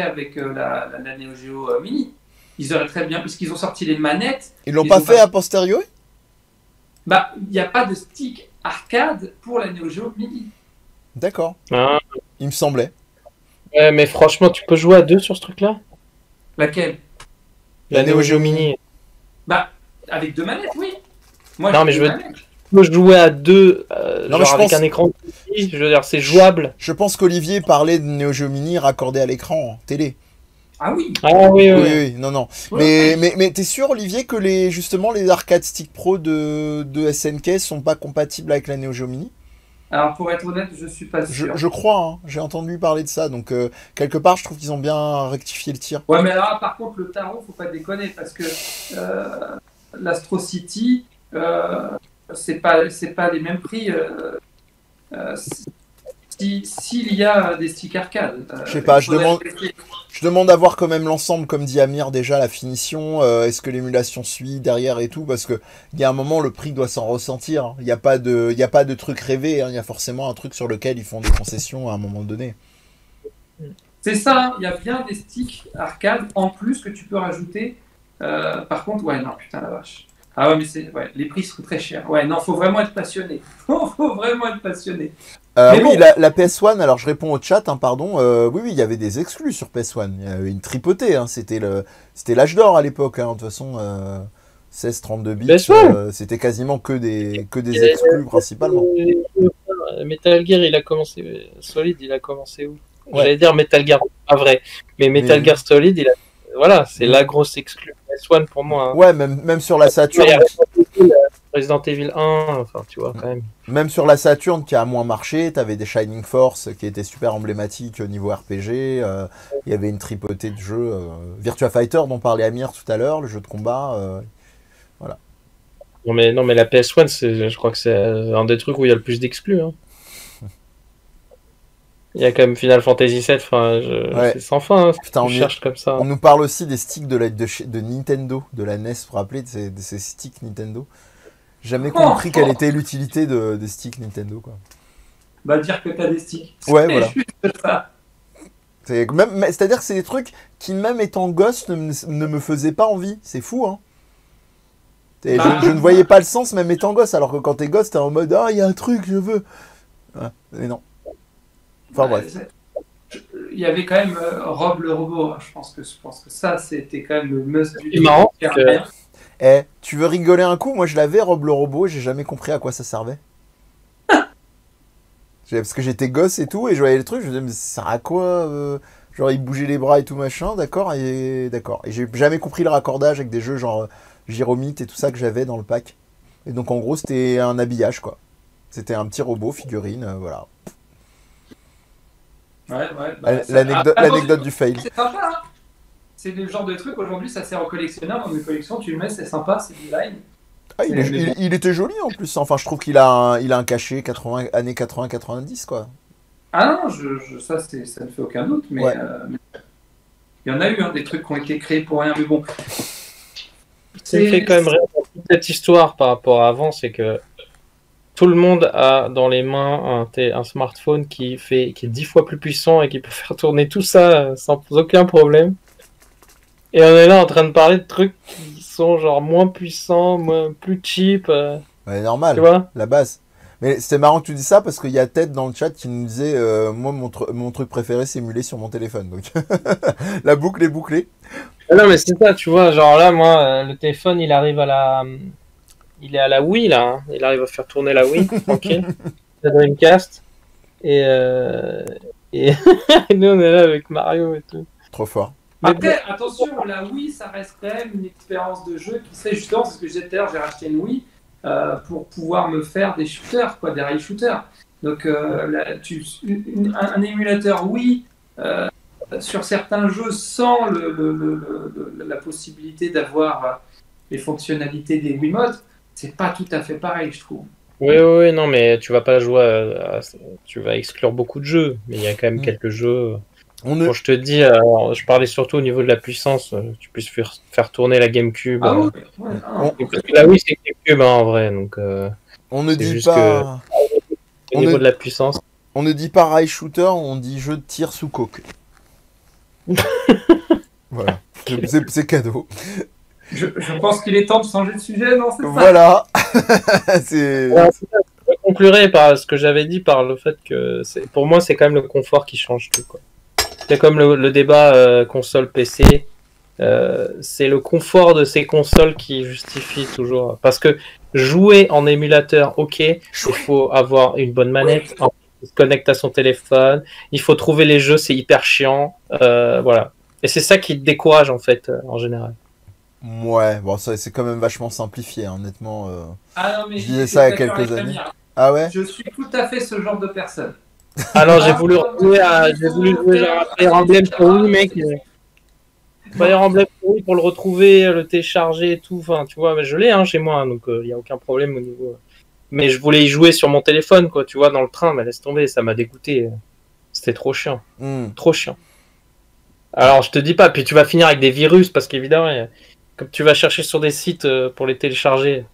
Speaker 3: avec la Neo Geo Mini. Ils auraient très bien, puisqu'ils ont sorti les manettes.
Speaker 1: Ils l'ont pas fait a posteriori?
Speaker 3: Bah, il n'y a pas de stick arcade pour la Neo Geo Mini.
Speaker 1: D'accord.
Speaker 2: Ah.
Speaker 1: Il me semblait.
Speaker 2: Ouais, mais franchement, tu peux jouer à deux sur ce truc-là?
Speaker 3: Laquelle?
Speaker 2: La Neo Geo Mini.
Speaker 3: Bah, avec deux manettes, oui. Moi,
Speaker 2: non, mais je veux jouer à deux,
Speaker 1: non,
Speaker 2: genre avec un écran. Je veux dire, c'est jouable.
Speaker 1: Je pense qu'Olivier parlait de Neo Geo Mini raccordé à l'écran en télé.
Speaker 3: Ah oui.
Speaker 2: Ah oui.
Speaker 1: Non.
Speaker 3: Ouais.
Speaker 1: Mais t'es sûr, Olivier, que les arcade stick pro de SNK sont pas compatibles avec la Neo Geo Mini?
Speaker 3: Alors, pour être honnête, je suis pas sûr.
Speaker 1: Je crois, hein, j'ai entendu parler de ça, donc quelque part, je trouve qu'ils ont bien rectifié le tir.
Speaker 3: Ouais, mais là, par contre, le tarot, faut pas déconner, parce que l'Astro City, c'est pas les mêmes prix. S'il y a des sticks arcade.
Speaker 1: Je sais pas, je demande à voir quand même l'ensemble, comme dit Amir, déjà la finition, est-ce que l'émulation suit derrière et tout, parce que il y a un moment, le prix doit s'en ressentir. Hein. Il n'y a pas de truc rêvé, hein. Il y a forcément un truc sur lequel ils font des concessions à un moment donné.
Speaker 3: C'est ça, il y a bien des sticks arcade en plus que tu peux rajouter. Par contre, ouais, non, putain la vache. Ah ouais, mais les prix sont très chers. Ouais, non, faut vraiment être passionné. Faut vraiment être passionné.
Speaker 1: Oui, bon. la PS1, alors je réponds au chat, hein, pardon. Oui, il y avait des exclus sur PS1. Il y avait une tripotée, hein, c'était l'âge d'or à l'époque. Hein, de toute façon, 16-32 bits, c'était quasiment que des exclus principalement.
Speaker 2: Metal Gear, il a commencé. Solid, il a commencé où?
Speaker 1: Ouais.
Speaker 2: J'allais dire Metal Gear, pas vrai. Mais Metal Gear Solid, voilà, c'est la grosse exclue. PS1 pour moi. Hein.
Speaker 1: Ouais, même sur la Saturn.
Speaker 2: Resident Evil 1, enfin, tu vois, quand même.
Speaker 1: Même sur la Saturn qui a moins marché, t'avais des Shining Force qui étaient super emblématiques au niveau RPG. Il y avait une tripotée de jeux. Virtua Fighter dont parlait Amir tout à l'heure, le jeu de combat. Voilà.
Speaker 2: Non, mais la PS1, je crois que c'est un des trucs où il y a le plus d'exclus. Hein. Il y a quand même Final Fantasy VII, enfin,
Speaker 1: Ouais.
Speaker 2: c'est sans fin, hein,
Speaker 1: Putain,
Speaker 2: tu cherches comme ça.
Speaker 1: On nous parle aussi des sticks de Nintendo, de la NES, vous vous rappelez de ces sticks Nintendo. Jamais compris quelle était l'utilité des sticks Nintendo, quoi.
Speaker 3: Bah, dire que t'as des sticks.
Speaker 1: Ouais,
Speaker 3: C'est
Speaker 1: voilà.
Speaker 3: juste ça.
Speaker 1: C'est-à-dire que c'est des trucs qui, même étant gosse, ne me faisaient pas envie. C'est fou, hein. Je ne voyais pas le sens, même étant gosse, alors que quand t'es gosse, t'es en mode « Ah, il y a un truc, je veux !» Ouais, mais non. Enfin, bref.
Speaker 3: Il y avait quand même Rob le robot. Hein. Je pense que ça, c'était quand même le must du
Speaker 2: C'est marrant.
Speaker 1: Tu veux rigoler un coup? Moi, je l'avais, Rob le robot, et j'ai jamais compris à quoi ça servait. Parce que j'étais gosse et tout, et je voyais le truc, je me disais, mais ça sert à quoi genre, il bougeait les bras et tout machin, d'accord. Et j'ai jamais compris le raccordage avec des jeux genre Gyromite et tout ça que j'avais dans le pack. Et donc, en gros, c'était un habillage, quoi. C'était un petit robot, figurine, voilà.
Speaker 3: Ouais,
Speaker 1: L'anecdote du fail.
Speaker 3: C'est sympa, hein. C'est le genre de truc, aujourd'hui, ça sert au collectionneur. Dans une collection, tu le mets, c'est sympa, c'est du line.
Speaker 1: Ah, il était joli en plus. Enfin, je trouve qu'il a un cachet années 80-90, quoi.
Speaker 3: Ah non, ça ne fait aucun doute, mais
Speaker 1: Ouais.
Speaker 3: Il y en a eu des trucs qui ont été créés pour rien, mais bon.
Speaker 2: Ce qui fait quand même rire dans toute cette histoire par rapport à avant, c'est que tout le monde a dans les mains un smartphone qui est 10 fois plus puissant et qui peut faire tourner tout ça sans aucun problème. Et on est là en train de parler de trucs qui sont genre moins puissants, plus cheap.
Speaker 1: Ouais, normal,
Speaker 2: tu vois,
Speaker 1: la base. Mais c'était marrant que tu dis ça parce qu'il y a Ted dans le chat qui nous disait moi mon truc préféré c'est émuler sur mon téléphone. Donc la boucle est bouclée.
Speaker 2: non mais c'est ça, tu vois, genre là moi le téléphone il arrive il est à la Wii là, hein. Il arrive à faire tourner la Wii tranquille. La Dreamcast et et nous on est là avec Mario et tout.
Speaker 1: Trop fort.
Speaker 2: Mais
Speaker 3: Après, attention, la Wii, ça reste quand même une expérience de jeu qui sait justement, c'est ce que je disais tout à l'heure, j'ai racheté une Wii pour pouvoir me faire des shooters, quoi, des rail shooters. Donc, un émulateur Wii sur certains jeux sans la possibilité d'avoir les fonctionnalités des Wiimotes, c'est pas tout à fait pareil, je trouve.
Speaker 2: Oui, non, mais tu vas pas jouer tu vas exclure beaucoup de jeux, mais il y a quand même quelques jeux. Quand je te dis, je parlais surtout au niveau de la puissance, tu puisses faire tourner la GameCube.
Speaker 3: Ah oui,
Speaker 2: parce que là, oui, c'est GameCube hein, en vrai, donc.
Speaker 1: On ne dit
Speaker 2: juste
Speaker 1: pas.
Speaker 2: Au niveau de la puissance.
Speaker 1: On ne dit pas rail shooter, on dit jeu de tir sous coke. Voilà, c'est cadeau.
Speaker 3: Je pense qu'il est temps de changer de sujet, non? C'est ça.
Speaker 1: Voilà. C'est.
Speaker 2: Je conclurai par ce que j'avais dit, par le fait que pour moi, c'est quand même le confort qui change tout, quoi. C'est comme le débat console PC. C'est le confort de ces consoles qui justifie toujours. Parce que jouer en émulateur, ok, il faut avoir une bonne manette, il se connecte à son téléphone, il faut trouver les jeux, c'est hyper chiant. Voilà. Et c'est ça qui te décourage en fait, en général.
Speaker 1: Ouais, bon, ça c'est quand même vachement simplifié, hein, honnêtement.
Speaker 3: Ah non, mais
Speaker 1: je disais ça il y a quelques années. Ah ouais?
Speaker 3: Je suis tout à fait ce genre de personne.
Speaker 2: Alors j'ai voulu jouer à Fire Emblem pour Wii, mec. Fire Emblem pour Wii pour le retrouver, le télécharger et tout. Enfin, tu vois, mais je l'ai hein, chez moi, donc il n'y a aucun problème au niveau. Mais je voulais y jouer sur mon téléphone, quoi, tu vois, dans le train, mais laisse tomber, ça m'a dégoûté. C'était trop chiant. Trop chiant. Alors je te dis pas, puis tu vas finir avec des virus parce qu'évidemment, comme tu vas chercher sur des sites pour les télécharger.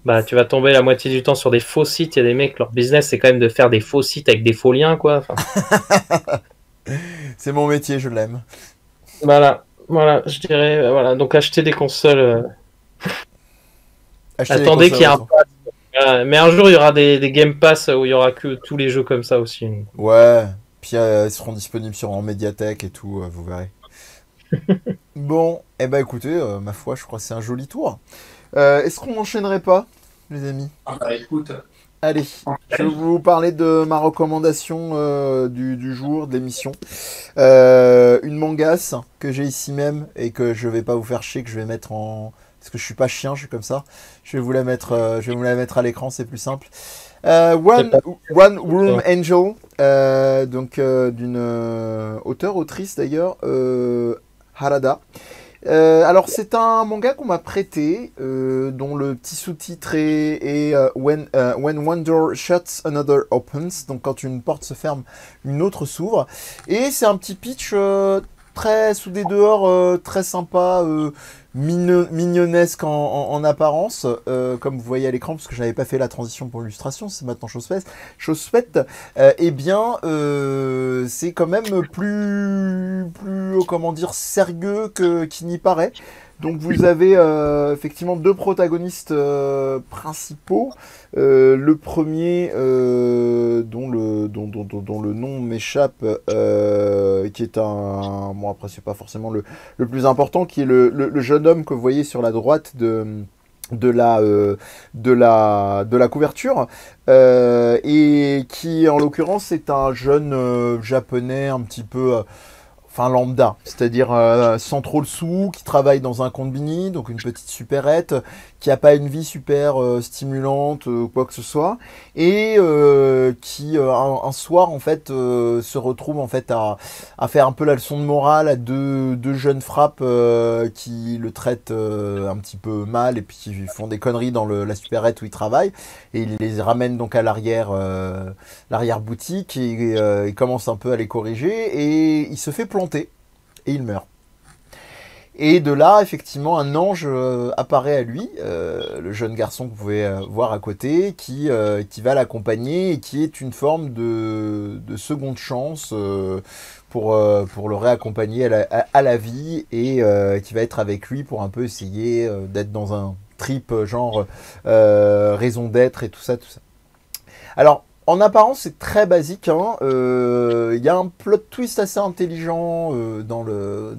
Speaker 2: Bah, tu vas tomber la moitié du temps sur des faux sites. Il y a des mecs, leur business, c'est quand même de faire des faux sites avec des faux liens, quoi. Enfin...
Speaker 1: c'est mon métier, je l'aime.
Speaker 2: Voilà, je dirais, voilà. Donc, acheter des consoles. Attendez qu'il y ait un pass. Mais un jour, il y aura des Game Pass où il y aura que tous les jeux comme ça aussi.
Speaker 1: Ouais, puis ils seront disponibles en médiathèque et tout, vous verrez. Bon, eh ben écoutez, ma foi, je crois que c'est un joli tour. Est-ce qu'on n'enchaînerait pas, les amis?
Speaker 3: Ah bah écoute.
Speaker 1: Allez, je vais vous parler de ma recommandation du jour, de l'émission. Une mangasse que j'ai ici même et que je vais pas vous faire chier, que je vais mettre en parce que je suis pas chien, je suis comme ça. Je vais vous la mettre à l'écran, c'est plus simple. One Room Angel, donc d'une autrice d'ailleurs, Harada. Alors c'est un manga qu'on m'a prêté, dont le petit sous-titre est When one door shuts, another opens. Donc quand une porte se ferme, une autre s'ouvre. Et c'est un petit pitch très sous des dehors, très sympa, mignonnesque en apparence, comme vous voyez à l'écran, parce que j'avais pas fait la transition pour l'illustration, c'est maintenant chose faite. Eh bien, c'est quand même plus comment dire, sérieux qu'il n'y paraît. Donc vous avez effectivement deux protagonistes principaux. Le premier, dont le nom m'échappe, qui est un... Bon, après, c'est pas forcément le plus important, qui est le jeune homme que vous voyez sur la droite de la couverture, et qui, en l'occurrence, est un jeune japonais un petit peu... Enfin lambda, c'est-à-dire sans trop le sou, qui travaille dans un konbini, donc une petite supérette, qui a pas une vie super stimulante, quoi que ce soit, et qui un soir en fait se retrouve en fait à faire un peu la leçon de morale à deux jeunes frappes qui le traitent un petit peu mal et puis qui font des conneries dans la supérette où il travaille, et il les ramène donc à l'arrière boutique, et il commence un peu à les corriger, et il se fait planter et il meurt. Et de là, effectivement, un ange apparaît à lui, le jeune garçon que vous pouvez voir à côté, qui va l'accompagner et qui est une forme de seconde chance pour le réaccompagner à la vie, et qui va être avec lui pour un peu essayer d'être dans un trip genre raison d'être et tout ça. Alors, en apparence, c'est très basique. Il y a un plot twist assez intelligent dans le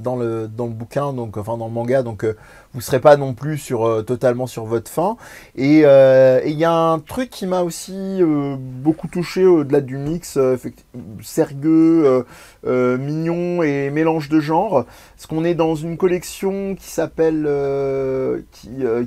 Speaker 1: bouquin, donc enfin dans le manga, donc vous serez pas non plus totalement sur votre faim. Et il y a un truc qui m'a aussi beaucoup touché au-delà du mix sérieux, mignon et mélange de genres. Parce qu'on est dans une collection qui s'appelle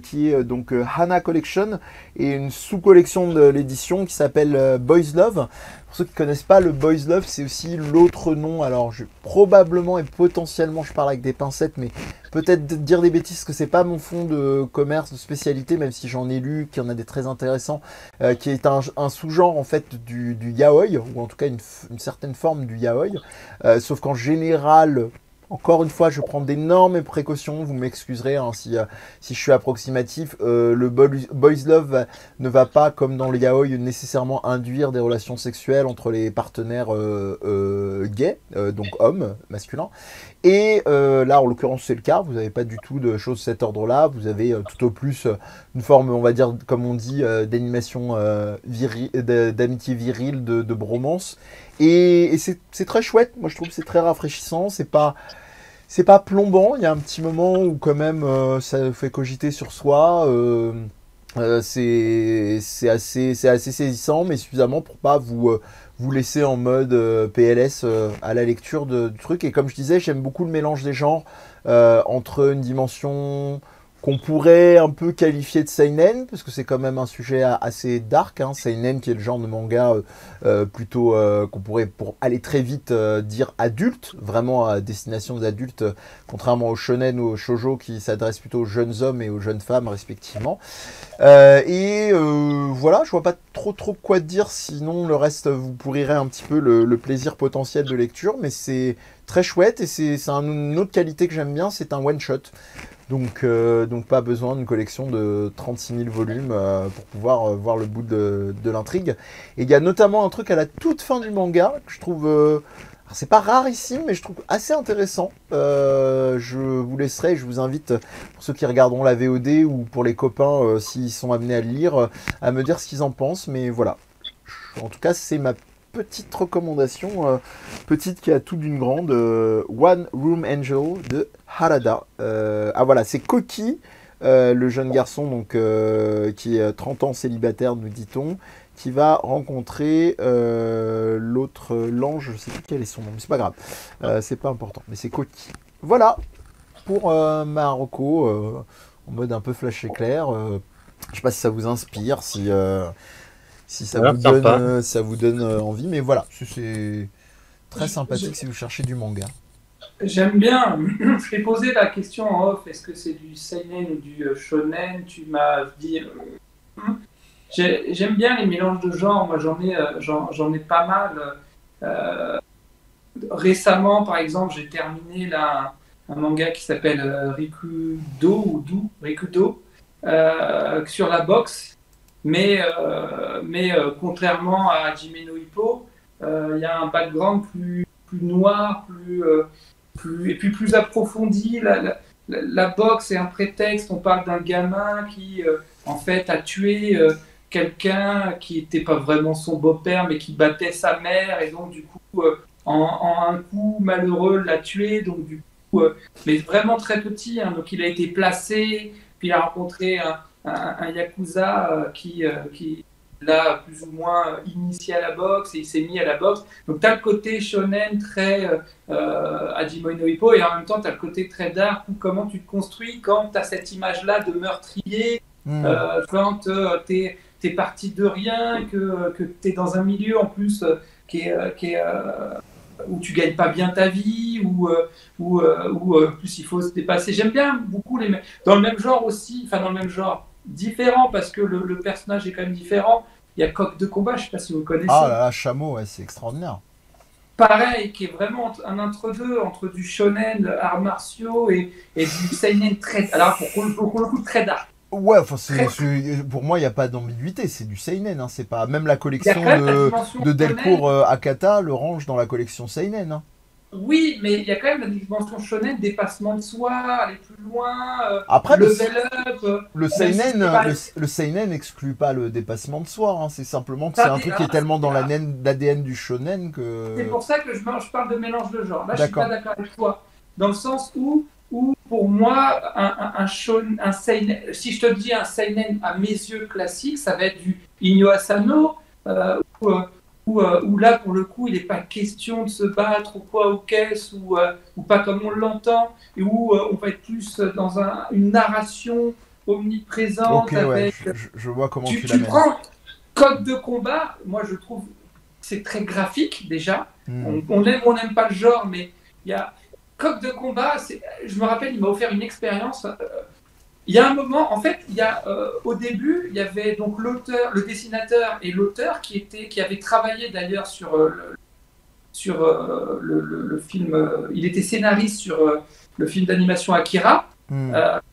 Speaker 1: qui est donc Hana Collection, et une sous-collection de l'édition qui s'appelle Boys Love. Pour ceux qui ne connaissent pas, le Boys Love, c'est aussi l'autre nom. Alors, probablement et potentiellement, je parle avec des pincettes, mais peut-être dire des bêtises, que c'est pas mon fond de commerce, de spécialité, même si j'en ai lu, qu'il y en a des très intéressants, qui est un sous-genre en fait du yaoi, ou en tout cas une certaine forme du yaoi, sauf qu'en général... Encore une fois, je prends d'énormes précautions, vous m'excuserez hein, si je suis approximatif. Le Boys Love ne va pas, comme dans le yaoi, nécessairement induire des relations sexuelles entre les partenaires gays, donc hommes, masculins. Et là, en l'occurrence, c'est le cas. Vous n'avez pas du tout de choses de cet ordre-là. Vous avez tout au plus une forme, on va dire, comme on dit, d'animation d'amitié virile, de bromance. Et c'est très chouette. Moi, je trouve que c'est très rafraîchissant. C'est pas plombant. Il y a un petit moment où, quand même, ça fait cogiter sur soi. C'est assez saisissant, mais suffisamment pour pas vous laisser en mode PLS à la lecture du truc. Et comme je disais, j'aime beaucoup le mélange des genres entre une dimension qu'on pourrait un peu qualifier de seinen, parce que c'est quand même un sujet assez dark, hein. Seinen qui est le genre de manga plutôt qu'on pourrait, pour aller très vite, dire adulte, vraiment à destination des adultes, contrairement au shonen ou au shoujo qui s'adresse plutôt aux jeunes hommes et aux jeunes femmes respectivement. Voilà, je vois pas trop quoi dire, sinon le reste vous pourrirez un petit peu le plaisir potentiel de lecture, mais c'est très chouette, et c'est une autre qualité que j'aime bien, c'est un one shot. Donc pas besoin d'une collection de 36 000 volumes pour pouvoir voir le bout de l'intrigue. Et il y a notamment un truc à la toute fin du manga que je trouve... c'est pas rarissime, mais je trouve assez intéressant. Je vous laisserai, je vous invite, pour ceux qui regarderont la VOD ou pour les copains, s'ils sont amenés à le lire, à me dire ce qu'ils en pensent. Mais voilà. En tout cas, c'est ma petite recommandation, petite qui a tout d'une grande, One Room Angel de Harada. Voilà, c'est Koki, le jeune garçon donc, qui est 30 ans célibataire, nous dit-on, qui va rencontrer l'autre, l'ange, je sais plus quel est son nom, mais c'est pas grave, c'est pas important, mais c'est Koki. Voilà pour Marocco. en mode un peu flash éclair. Je sais pas si ça vous inspire, si ça
Speaker 2: Ouais,
Speaker 1: vous
Speaker 2: sympa.
Speaker 1: donne, ça vous donne envie, mais voilà, c'est très sympathique si vous cherchez du manga.
Speaker 3: J'aime bien. Je t'ai posé la question en off. Est-ce que c'est du seinen ou du shonen? Tu m'as dit. J'aime bien les mélanges de genres. Moi, j'en ai pas mal. Euh, Récemment, par exemple, j'ai terminé là, un manga qui s'appelle Rikudo, sur la boxe. Mais contrairement à Hajime no Ippo, il y a un background plus noir, et puis plus approfondi. La boxe est un prétexte. On parle d'un gamin qui, en fait, a tué quelqu'un qui n'était pas vraiment son beau-père, mais qui battait sa mère, et donc du coup, en un coup malheureux, l'a tué. Donc du coup, mais vraiment très petit. Hein, donc il a été placé, puis il a rencontré un yakuza qui l'a plus ou moins initié à la boxe, et il s'est mis à la boxe. Donc tu as le côté shonen très Hajime no Ippo, et en même temps tu as le côté très dark, où comment tu te construis quand tu as cette image-là de meurtrier, quand tu es parti de rien, que tu es dans un milieu en plus où tu gagnes pas bien ta vie, où plus il faut se dépasser. J'aime bien beaucoup dans le même genre aussi, enfin dans le même genre, différent parce que le personnage est quand même différent. Il y a Coq de combat, je sais pas si vous connaissez.
Speaker 1: Ah là là, Chameau, ouais, c'est extraordinaire.
Speaker 3: Pareil, qui est vraiment un entre-deux, entre du shonen, arts martiaux et du seinen très, alors pour le coup très dark.
Speaker 1: Ouais, enfin, pour moi, il n'y a pas d'ambiguïté, c'est du seinen, hein, c'est pas... Même la
Speaker 3: Il y a
Speaker 1: collection
Speaker 3: quand même la dimension
Speaker 1: de Delcourt
Speaker 3: shonen.
Speaker 1: Akata le range dans la collection seinen. Hein.
Speaker 3: Oui, mais il y a quand même la dimension shonen, dépassement de soi, aller plus loin,
Speaker 1: Après,
Speaker 3: level up.
Speaker 1: le
Speaker 3: Même si
Speaker 1: seinen,
Speaker 3: c'est pas-
Speaker 1: le seinen exclut pas le dépassement de soi, hein, c'est simplement que c'est
Speaker 3: ça,
Speaker 1: un truc qui est tellement dans
Speaker 3: ah,
Speaker 1: l'ADN du shonen
Speaker 3: c'est
Speaker 1: que...
Speaker 3: pour ça que je parle de mélange de genres. Là, je suis
Speaker 1: D'accord.
Speaker 3: pas d'accord avec toi. Dans le sens où pour moi, un seinen, si je te dis un seinen à mes yeux classique, ça va être du Inyo Asano, où là, pour le coup, il n'est pas question de se battre ou quoi, ou qu'est-ce, ou pas comme on l'entend, et où on va être plus dans une narration omniprésente
Speaker 1: Ok, ouais,
Speaker 3: avec.
Speaker 1: je vois comment tu
Speaker 3: Tu
Speaker 1: l'amènes.
Speaker 3: prends Code de combat, moi je trouve c'est très graphique déjà. On aime ou on n'aime pas le genre, mais il y a Code de combat. Je me rappelle, il m'a offert une expérience. Il y a un moment, en fait, au début, il y avait donc l'auteur, le dessinateur et l'auteur qui avaient travaillé d'ailleurs sur le film. Il était scénariste sur le film d'animation Akira.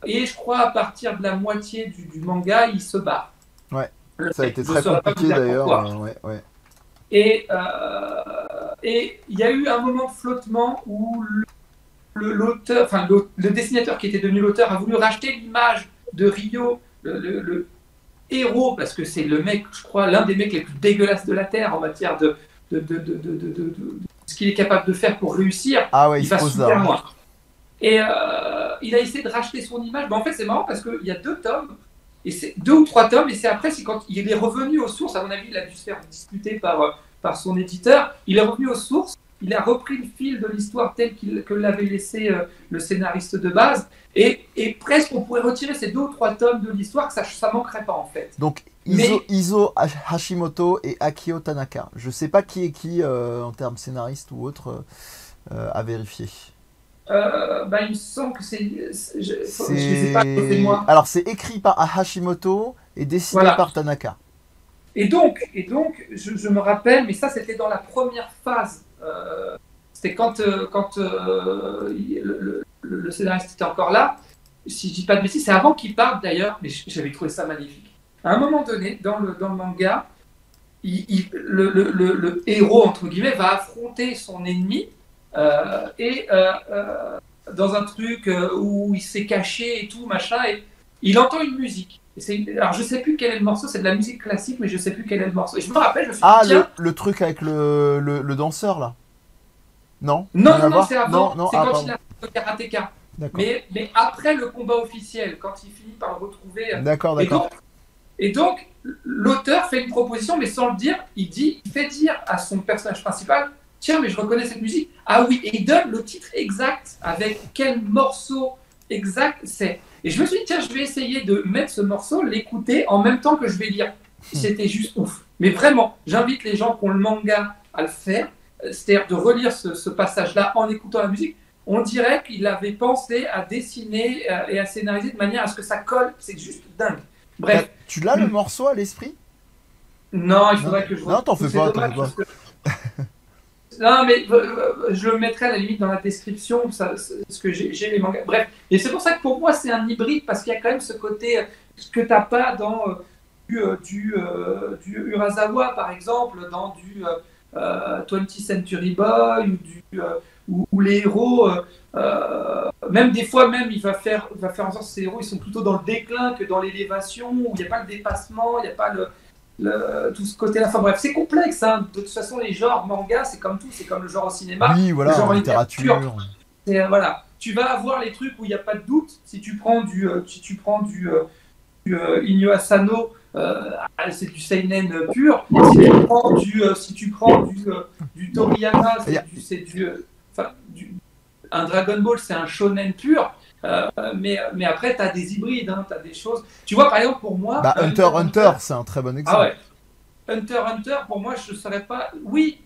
Speaker 3: Et je crois à partir de la moitié du manga, il se barre.
Speaker 1: Ouais, ça a été
Speaker 3: Je
Speaker 1: très
Speaker 3: saurais pas
Speaker 1: compliqué
Speaker 3: vous dire
Speaker 1: d'ailleurs.
Speaker 3: pourquoi.
Speaker 1: Ouais.
Speaker 3: Et il y a eu un moment de flottement où l'auteur, enfin le dessinateur qui était devenu l'auteur a voulu racheter l'image de Ryo, le héros, parce que c'est le mec, je crois, l'un des mecs les plus dégueulasses de la Terre en matière de ce qu'il est capable de faire pour réussir.
Speaker 1: Ah ouais,
Speaker 3: il
Speaker 1: se
Speaker 3: va
Speaker 1: pose
Speaker 3: super
Speaker 1: là.
Speaker 3: loin. Et il a essayé de racheter son image. Ben, en fait, c'est marrant parce qu'il y a 2 tomes, et c'est 2 ou 3 tomes, et c'est après, c'est quand il est revenu aux sources. À mon avis, il a dû se faire discuter par son éditeur. Il est revenu aux sources, il a repris le fil de l'histoire tel que l'avait laissé le scénariste de base, et presque on pourrait retirer ces 2 ou 3 tomes de l'histoire, que ça manquerait pas en fait.
Speaker 1: Donc
Speaker 3: Mais-
Speaker 1: Iso Hashimoto et Akio Tanaka. Je sais pas qui est qui en termes scénaristes ou autres à vérifier.
Speaker 3: Il me semble que je sais pas, moi.
Speaker 1: Alors c'est écrit par Hashimoto et dessiné
Speaker 3: Voilà.
Speaker 1: par Tanaka.
Speaker 3: Et donc je me rappelle, mais ça c'était dans la première phase. C'était quand le scénariste était encore là. Si je dis pas de bêtises, c'est avant qu'il parte d'ailleurs, mais j'avais trouvé ça magnifique. À un moment donné, dans le manga, le héros, entre guillemets, va affronter son ennemi dans un truc où il s'est caché et tout, machin, et il entend une musique. Alors je sais plus quel est le morceau, c'est de la musique classique, mais je sais plus quel est le morceau. Et je me rappelle, je me suis dit, tiens,
Speaker 1: le truc avec le danseur là. Non,
Speaker 3: non, c'est avant,
Speaker 1: non,
Speaker 3: c'est
Speaker 1: ah,
Speaker 3: quand
Speaker 1: pardon.
Speaker 3: il a fait le karatéka.
Speaker 1: D'accord.
Speaker 3: Mais après le combat officiel, quand il finit par le retrouver.
Speaker 1: D'accord.
Speaker 3: Et donc, l'auteur fait une proposition, mais sans le dire, il fait dire à son personnage principal, tiens, mais je reconnais cette musique. Ah oui, et il donne le titre exact, avec quel morceau exact c'est. Et je me suis dit, tiens, je vais essayer de mettre ce morceau, l'écouter en même temps que je vais lire. C'était juste ouf. Mais vraiment, j'invite les gens qui ont le manga à le faire, c'est-à-dire de relire ce passage-là en écoutant la musique. On dirait qu'il avait pensé à dessiner et à scénariser de manière à ce que ça colle. C'est juste dingue. Bref.
Speaker 1: Tu l'as le morceau à l'esprit?
Speaker 3: Non, il faudrait que je...
Speaker 1: Non, t'en fais pas,
Speaker 3: Non, mais je le mettrai à la limite dans la description, parce que j'ai les mangas. Bref, et c'est pour ça que pour moi, c'est un hybride, parce qu'il y a quand même ce côté que tu n'as pas dans du Urasawa, par exemple, dans du 20th Century Boy, ou les héros, même des fois, même, il va faire en sorte que ces héros, ils sont plutôt dans le déclin que dans l'élévation, où il n'y a pas le dépassement, il n'y a pas tout ce côté-là. Enfin bref, c'est complexe. Hein. De toute façon, les genres manga, c'est comme tout, c'est comme le genre au cinéma.
Speaker 1: Oui, voilà,
Speaker 3: le genre
Speaker 1: en littérature.
Speaker 3: Voilà. Tu vas avoir les trucs où il n'y a pas de doute. Si tu prends du Inyo Asano, c'est du seinen pur. Si tu prends du Toriyama, un Dragon Ball, c'est un shonen pur. Mais après, tu as des hybrides, hein, tu as des choses. Tu vois, par exemple, pour moi.
Speaker 1: Hunter, c'est un très bon exemple.
Speaker 3: Ah ouais. Hunter, pour moi, je ne saurais pas. Oui,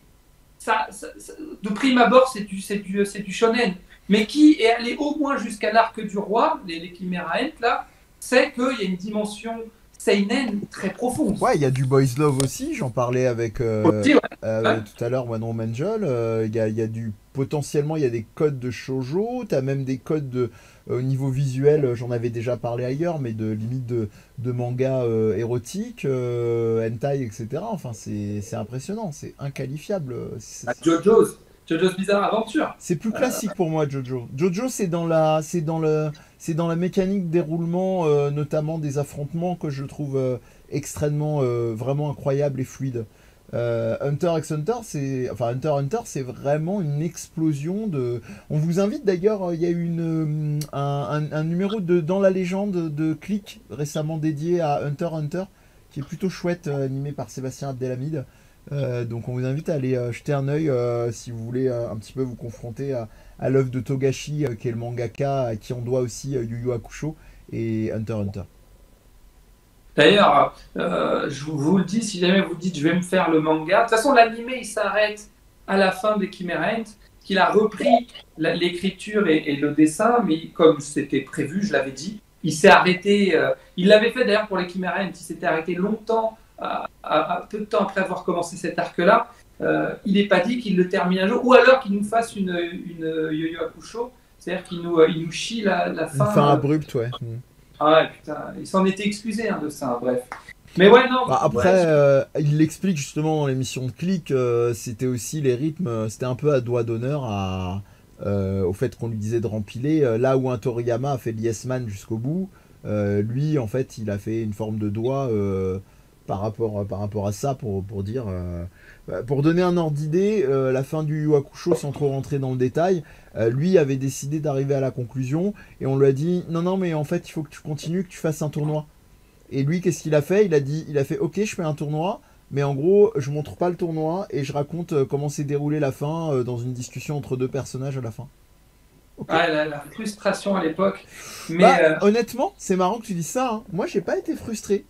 Speaker 3: de prime abord, c'est du shonen. Mais qui est allé au moins jusqu'à l'arc du roi, les Chimera Ant, là, c'est qu'il y a une dimension seinen très profonde.
Speaker 1: Ouais, il y a du boys love aussi, j'en parlais avec tout à l'heure, One Woman Angel. Il y a potentiellement, il y a des codes de shoujo, tu as même des codes au niveau visuel, j'en avais déjà parlé ailleurs, mais de limite de manga érotique, hentai, etc. Enfin, c'est impressionnant, c'est inqualifiable.
Speaker 3: Jojo's Bizarre Adventure.
Speaker 1: C'est plus classique pour moi, Jojo. Jojo, c'est dans la mécanique de déroulement, notamment des affrontements, que je trouve extrêmement, vraiment incroyable et fluide. Hunter x Hunter, c'est vraiment une explosion de. On vous invite d'ailleurs, il y a eu un numéro dans la légende de Click récemment dédié à Hunter x Hunter, qui est plutôt chouette, animé par Sébastien Abdelhamid. Donc on vous invite à aller jeter un œil si vous voulez un petit peu vous confronter à l'œuvre de Togashi, qui est le mangaka à qui on doit aussi Yu Yu Hakusho et Hunter x Hunter.
Speaker 3: D'ailleurs, je vous le dis, si jamais vous dites je vais me faire le manga, de toute façon l'animé il s'arrête à la fin des Chimera Ant, qu'il a repris l'écriture et le dessin, mais comme c'était prévu, je l'avais dit, il s'est arrêté, il l'avait fait d'ailleurs pour les Chimera Ant, il s'était arrêté longtemps, à peu de temps après avoir commencé cet arc-là. Il n'est pas dit qu'il le termine un jour, ou alors qu'il nous fasse une Yu Yu Hakusho, c'est-à-dire qu'il nous chie la fin.
Speaker 1: Une fin abrupte, ouais.
Speaker 3: Ah ouais, putain, il s'en était excusé de ça, bref. Mais ouais, non.
Speaker 1: Après, il l'explique justement dans l'émission de Click, c'était aussi les rythmes, c'était un peu à doigt d'honneur au fait qu'on lui disait de rempiler. Là où un Toriyama a fait le Yes Man jusqu'au bout, lui, en fait, il a fait une forme de doigt par rapport à ça pour dire. Pour donner un ordre d'idée, la fin du Yu Hakusho, sans trop rentrer dans le détail, lui avait décidé d'arriver à la conclusion et on lui a dit non mais en fait il faut que tu continues, que tu fasses un tournoi. Et lui qu'est-ce qu'il a fait? Il a fait ok, je fais un tournoi, mais en gros je montre pas le tournoi et je raconte comment s'est déroulée la fin dans une discussion entre deux personnages à la fin.
Speaker 3: Okay. Ah, la frustration à l'époque. Mais
Speaker 1: honnêtement, c'est marrant que tu dises ça. Hein. Moi j'ai pas été frustré.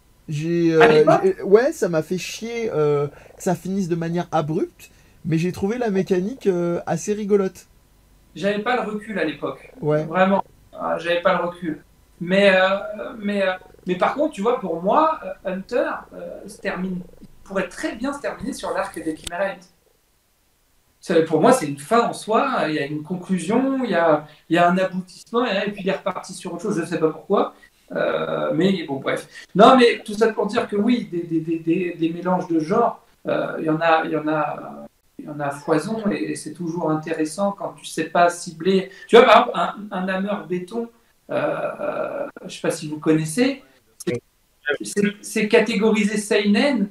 Speaker 1: Ouais, ça m'a fait chier que ça finisse de manière abrupte, mais j'ai trouvé la mécanique assez rigolote.
Speaker 3: J'avais pas le recul à l'époque.
Speaker 1: Ouais.
Speaker 3: Vraiment, j'avais pas le recul. Mais par contre, tu vois, pour moi, Hunter pourrait très bien se terminer sur l'arc des Chimera Ant. Pour moi, c'est une fin en soi. Il y a une conclusion, il y a un aboutissement, et puis il est reparti sur autre chose. Je ne sais pas pourquoi. Mais bon, bref. Non, mais tout ça pour dire que oui, des mélanges de genres, il y en a à foison et c'est toujours intéressant quand tu sais pas cibler. Tu vois, par exemple, un hammer béton, je sais pas si vous connaissez, c'est catégorisé seinen,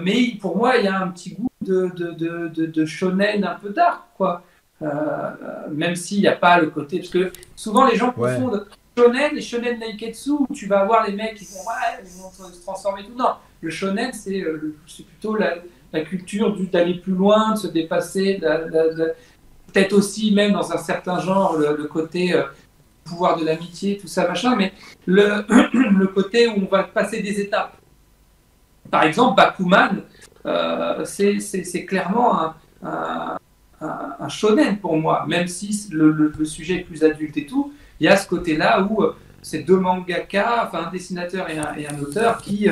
Speaker 3: mais pour moi, il y a un petit goût de shonen un peu dark, quoi. Même s'il n'y a pas le côté, parce que souvent les gens confondent shonen et shonen naiketsu, où tu vas avoir les mecs qui vont se transformer et tout. Non, le shonen c'est plutôt la culture d'aller plus loin, de se dépasser, peut-être aussi même dans un certain genre le côté pouvoir de l'amitié, tout ça, machin, mais le, le côté où on va passer des étapes. Par exemple, Bakuman, c'est clairement un shonen pour moi, même si le sujet est plus adulte et tout, il y a ce côté-là où c'est deux mangaka, enfin un dessinateur et un auteur qui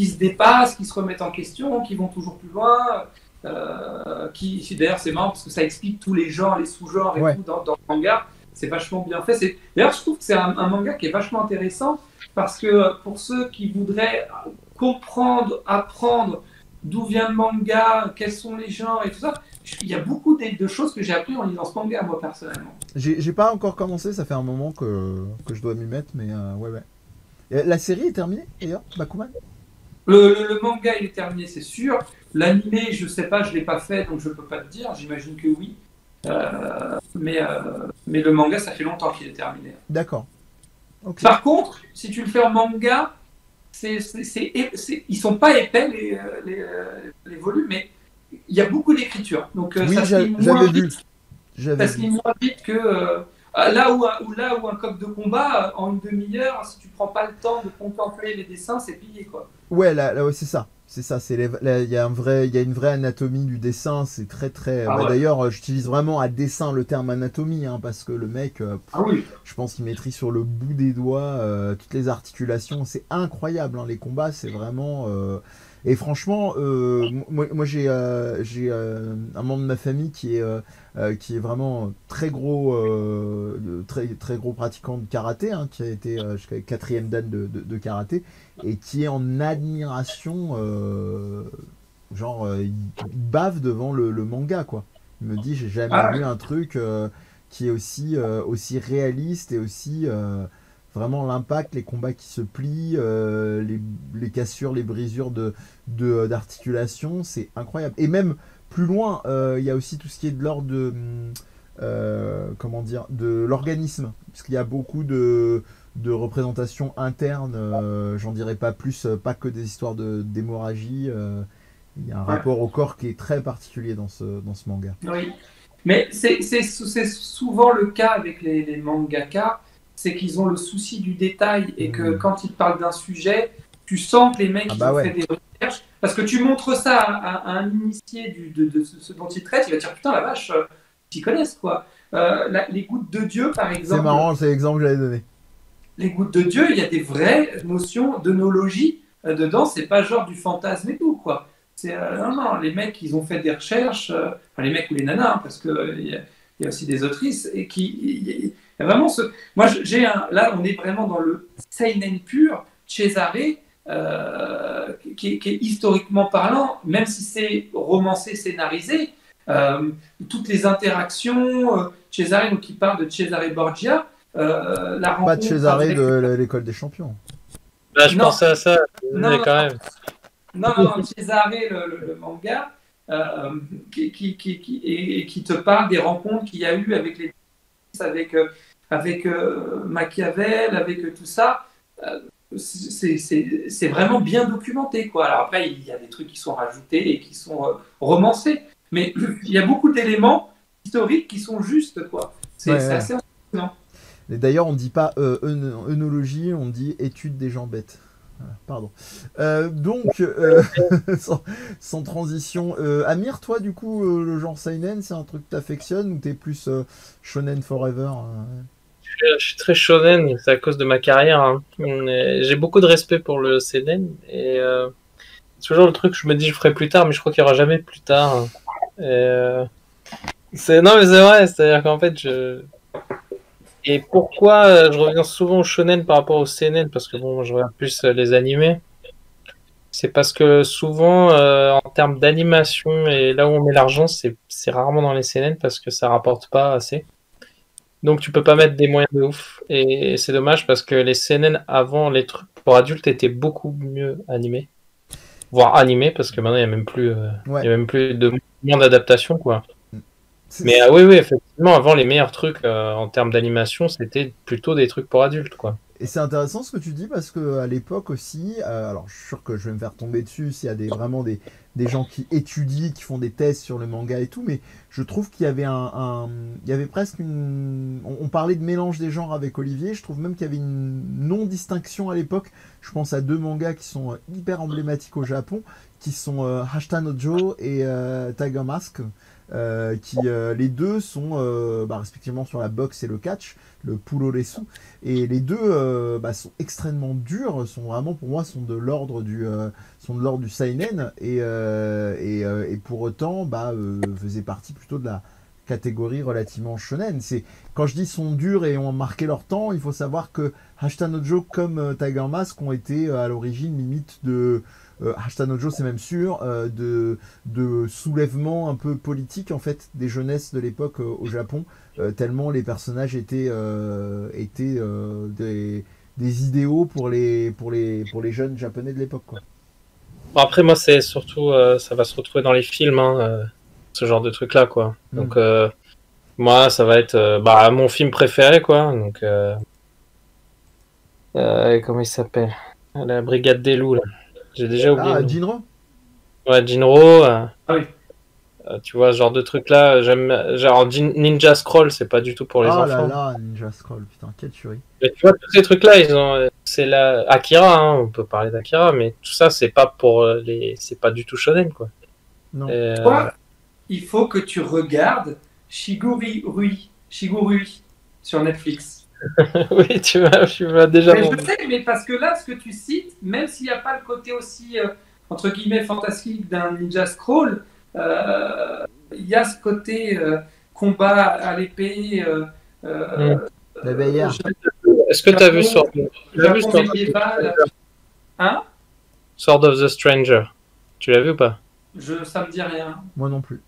Speaker 3: se dépassent, qui se remettent en question, qui vont toujours plus loin, d'ailleurs c'est marrant parce que ça explique tous les genres, les sous-genres et tout dans le manga, c'est vachement bien fait. D'ailleurs je trouve que c'est un manga qui est vachement intéressant parce que pour ceux qui voudraient comprendre, apprendre d'où vient le manga, quels sont les genres et tout ça, il y a beaucoup de choses que j'ai appris en lisant ce manga, moi, personnellement.
Speaker 1: J'ai pas encore commencé, ça fait un moment que je dois m'y mettre, mais ouais. Et la série est terminée, d'ailleurs, Bakuman?
Speaker 3: Le manga, il est terminé, c'est sûr. L'animé, je sais pas, je l'ai pas fait, donc je peux pas te dire. J'imagine que oui. Mais le manga, ça fait longtemps qu'il est terminé.
Speaker 1: D'accord. Okay.
Speaker 3: Par contre, si tu le fais en manga, ils sont pas épais, les volumes, mais il y a beaucoup d'écriture. Donc,
Speaker 1: oui,
Speaker 3: ça
Speaker 1: j'avais vu.
Speaker 3: Ça se lit moins vite que là où un coq de combat, en une demi-heure, si tu prends pas le temps de contempler les dessins, c'est plié, quoi.
Speaker 1: Ouais, là c'est ça. C'est ça. Il y a une vraie anatomie du dessin. C'est très.
Speaker 3: Ouais.
Speaker 1: D'ailleurs, j'utilise vraiment à dessin le terme anatomie, hein, parce que le mec,
Speaker 3: oui.
Speaker 1: je pense qu'il maîtrise sur le bout des doigts toutes les articulations. C'est incroyable, hein, les combats. C'est vraiment. Et franchement, moi j'ai un membre de ma famille qui est vraiment très gros pratiquant de karaté, hein, qui a été jusqu'à 4e dan de karaté, et qui est en admiration, il bave devant le manga, quoi. Il me dit, j'ai jamais vu un truc qui est aussi réaliste et aussi... vraiment l'impact, les combats qui se plient, les cassures, les brisures d'articulation, c'est incroyable. Et même plus loin, il y a aussi tout ce qui est de l'ordre de l'organisme, parce qu'il y a beaucoup de représentations internes, j'en dirais pas plus, pas que des histoires d'hémorragie. Il y a un rapport au corps qui est très particulier dans ce manga.
Speaker 3: Oui, mais c'est souvent le cas avec les mangaka, c'est qu'ils ont le souci du détail et que quand ils parlent d'un sujet, tu sens que les mecs ont fait des recherches. Parce que tu montres ça à un initié de ce dont ils traitent, il va dire putain la vache, ils connaissent quoi. Les gouttes de Dieu par exemple.
Speaker 1: C'est marrant, c'est l'exemple que j'avais donné. Les
Speaker 3: gouttes de Dieu, il y a des vraies notions d'œnologie dedans, c'est pas genre du fantasme et tout quoi. Non, les mecs ils ont fait des recherches, les mecs ou les nanas, hein, parce que il y a aussi des autrices et qui. Il y a vraiment moi, là, on est vraiment dans le seinen pur, Cesare, qui est historiquement parlant, même si c'est romancé, scénarisé, toutes les interactions, Cesare, donc il parle de Cesare Borgia, la rencontre.
Speaker 1: Pas de Cesare de l'école des champions.
Speaker 2: Là, je pensais à ça, mais quand même.
Speaker 3: Non, Cesare, le manga, qui te parle des rencontres qu'il y a eu avec les avec Machiavel, avec tout ça, c'est vraiment bien documenté, quoi. Alors après, il y a des trucs qui sont rajoutés et qui sont romancés, mais il y a beaucoup d'éléments historiques qui sont justes, quoi. C'est assez impressionnant.
Speaker 1: Et d'ailleurs, on ne dit pas œnologie, on dit étude des gens bêtes. Pardon. Donc, sans transition, Amir, toi, du coup, le genre seinen, c'est un truc que t'affectionnes ou t'es plus shonen forever?
Speaker 2: Je suis très shonen, c'est à cause de ma carrière. Hein. J'ai beaucoup de respect pour le seinen et c'est toujours le truc que je me dis je ferai plus tard, mais je crois qu'il n'y aura jamais plus tard. Hein. Non, mais c'est vrai, c'est-à-dire qu'en fait, Et pourquoi je reviens souvent au shonen par rapport au seinen, parce que bon, je regarde plus les animés. C'est parce que souvent, en termes d'animation et là où on met l'argent, c'est rarement dans les seinen parce que ça rapporte pas assez. Donc tu peux pas mettre des moyens de ouf. Et c'est dommage parce que les seinen avant, les trucs pour adultes étaient beaucoup mieux animés. Voire animés, parce que maintenant il n'y a même plus, il y a même plus de moyens d'adaptation, quoi. Mais oui, effectivement, avant, les meilleurs trucs en termes d'animation, c'était plutôt des trucs pour adultes, quoi.
Speaker 1: Et c'est intéressant ce que tu dis parce que à l'époque aussi, alors je suis sûr que je vais me faire tomber dessus s'il y a vraiment des gens qui étudient, qui font des thèses sur le manga et tout, mais je trouve qu'il y avait il y avait presque on parlait de mélange des genres avec Olivier, je trouve même qu'il y avait une non-distinction à l'époque. Je pense à deux mangas qui sont hyper emblématiques au Japon, qui sont Hashita no Joe et Tiger Mask. Qui les deux sont respectivement sur la boxe et le catch, le puroresu, et les deux sont extrêmement durs, sont vraiment pour moi sont de l'ordre du seinen et pour autant faisaient partie plutôt de la catégorie relativement shonen. C'est quand je dis sont durs et ont marqué leur temps, il faut savoir que Hashita no Joe comme Tiger Mask ont été à l'origine limite de Hashita no Joe, c'est même sûr, de soulèvement un peu politique en fait des jeunesses de l'époque au Japon, tellement les personnages étaient des idéaux pour les jeunes japonais de l'époque, quoi.
Speaker 2: Bon, après, moi, c'est surtout, ça va se retrouver dans les films, hein, ce genre de truc-là, quoi. Donc, moi, ça va être mon film préféré, quoi. Donc, comment il s'appelle? La Brigade des loups, là. J'ai déjà oublié.
Speaker 1: Ah, Jinro?
Speaker 2: Ouais, Jinro.
Speaker 3: Ah oui.
Speaker 2: Tu vois, ce genre de truc-là, j'aime. Genre, Ninja Scroll, c'est pas du tout pour les enfants.
Speaker 1: Ah là là, Ninja Scroll, putain, quelle tuerie.
Speaker 2: Mais tu vois, tous ces trucs-là, ils ont. C'est la Akira, hein, on peut parler d'Akira, mais tout ça, c'est pas pour les. C'est pas du tout shonen, quoi.
Speaker 1: Non.
Speaker 3: Toi, il faut que tu regardes Shigurui sur Netflix.
Speaker 2: Oui, tu m'as déjà.
Speaker 3: Mais je sais, mais parce que là, ce que tu cites, même s'il n'y a pas le côté aussi, entre guillemets, fantastique d'un Ninja Scroll, il y a ce côté combat à l'épée.
Speaker 1: La Bayard.
Speaker 2: Est-ce que tu as vu Sword of the Stranger? Tu l'as vu ou pas?
Speaker 3: Ça me dit rien.
Speaker 1: Moi non plus.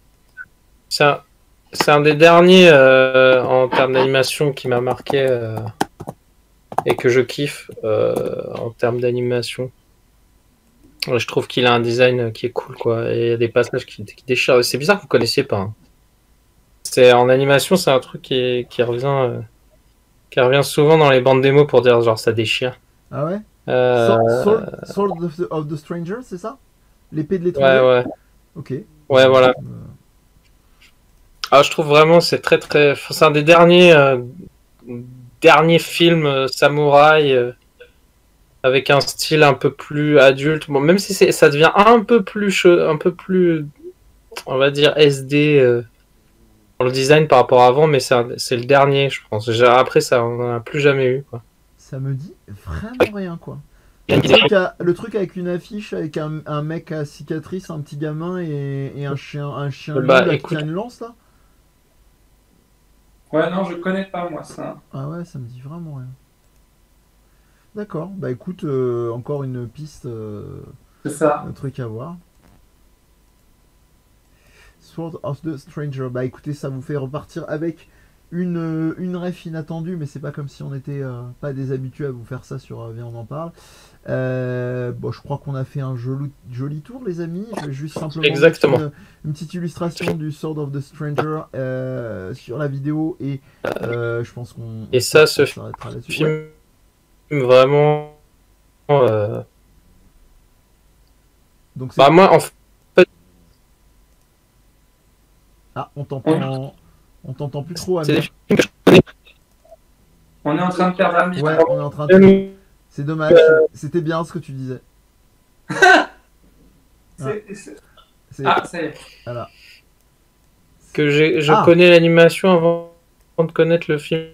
Speaker 2: C'est un des derniers en termes d'animation qui m'a marqué et que je kiffe en termes d'animation. Je trouve qu'il a un design qui est cool, quoi. Et il y a des passages qui déchirent. C'est bizarre que vous ne connaissiez pas. Hein. En animation, c'est un truc qui revient souvent dans les bandes démos pour dire genre ça déchire.
Speaker 1: Ah ouais? Sword of the Stranger, c'est ça? L'épée de l'étranger?
Speaker 2: Ouais.
Speaker 1: Ok.
Speaker 2: Ouais, voilà. Je trouve vraiment c'est très très. C'est un des derniers films samouraï avec un style un peu plus adulte. Bon, même si ça devient un peu plus on va dire SD dans le design par rapport à avant, mais c'est le dernier, je pense. Après ça, on n'en a plus jamais eu, quoi.
Speaker 1: Ça me dit vraiment rien, quoi. Le truc avec une affiche avec un mec à cicatrice, un petit gamin et un chien qui tient une lance là.
Speaker 3: Ouais, non, je connais pas moi ça.
Speaker 1: Ah ouais, ça me dit vraiment rien. D'accord, bah écoute, encore une piste,
Speaker 3: c'est ça.
Speaker 1: Un truc à voir. Sword of the Stranger, bah écoutez, ça vous fait repartir avec une ref inattendue, mais c'est pas comme si on n'était pas des habitués à vous faire ça sur Viens on en parle. Je crois qu'on a fait un joli tour, les amis. Je vais juste simplement mettre une petite illustration du Sword of the Stranger sur la vidéo et je pense qu'on.
Speaker 2: Et ça, ce film vraiment.
Speaker 1: Donc
Speaker 2: moi, en fait.
Speaker 1: Ah, on t'entend plus trop, Amir.
Speaker 3: On est en train de perdre Amir.
Speaker 1: Ouais, on est en train de. C'est dommage, c'était bien ce que tu disais.
Speaker 3: Ça y est.
Speaker 1: Voilà.
Speaker 2: Que je connais l'animation avant de connaître le film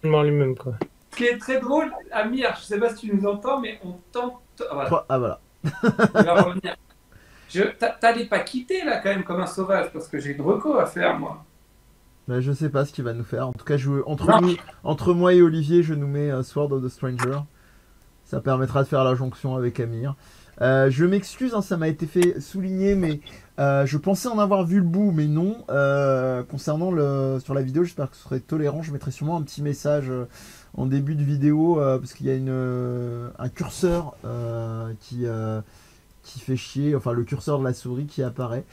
Speaker 2: en lui-même, quoi.
Speaker 3: Ce qui est très drôle, Amir, je sais pas si tu nous entends, mais on t'entend.
Speaker 1: Ah voilà.
Speaker 3: Il va revenir. T'allais pas quitter là quand même comme un sauvage parce que j'ai une reco à faire moi.
Speaker 1: Mais je sais pas ce qu'il va nous faire. En tout cas, entre moi et Olivier, je nous mets Sword of the Stranger. Ça permettra de faire la jonction avec Amir. Je m'excuse, hein, ça m'a été fait souligner, mais je pensais en avoir vu le bout, mais non. Concernant sur la vidéo, j'espère que ce serait tolérant. Je mettrai sûrement un petit message en début de vidéo parce qu'il y a un curseur qui fait chier, enfin le curseur de la souris qui apparaît.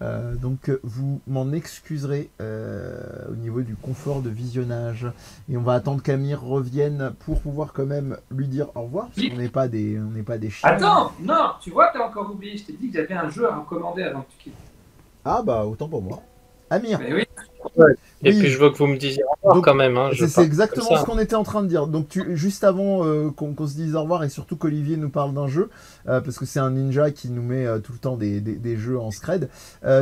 Speaker 1: Donc vous m'en excuserez au niveau du confort de visionnage. Et on va attendre qu'Amir revienne pour pouvoir quand même lui dire au revoir, parce qu'on n'est pas des chiens.
Speaker 3: Attends, non, tu vois, t'as encore oublié, je t'ai dit que j'avais un jeu à recommander avant que tu quittes.
Speaker 1: Ah bah autant pour moi. Amir.
Speaker 3: Mais oui.
Speaker 2: Ouais. Et
Speaker 1: Oui.
Speaker 2: puis je veux que vous me disiez au revoir
Speaker 1: Donc,
Speaker 2: quand même. Hein,
Speaker 1: c'est exactement ce qu'on était en train de dire. Donc juste avant qu'on se dise au revoir et surtout qu'Olivier nous parle d'un jeu, parce que c'est un ninja qui nous met tout le temps des jeux en scred,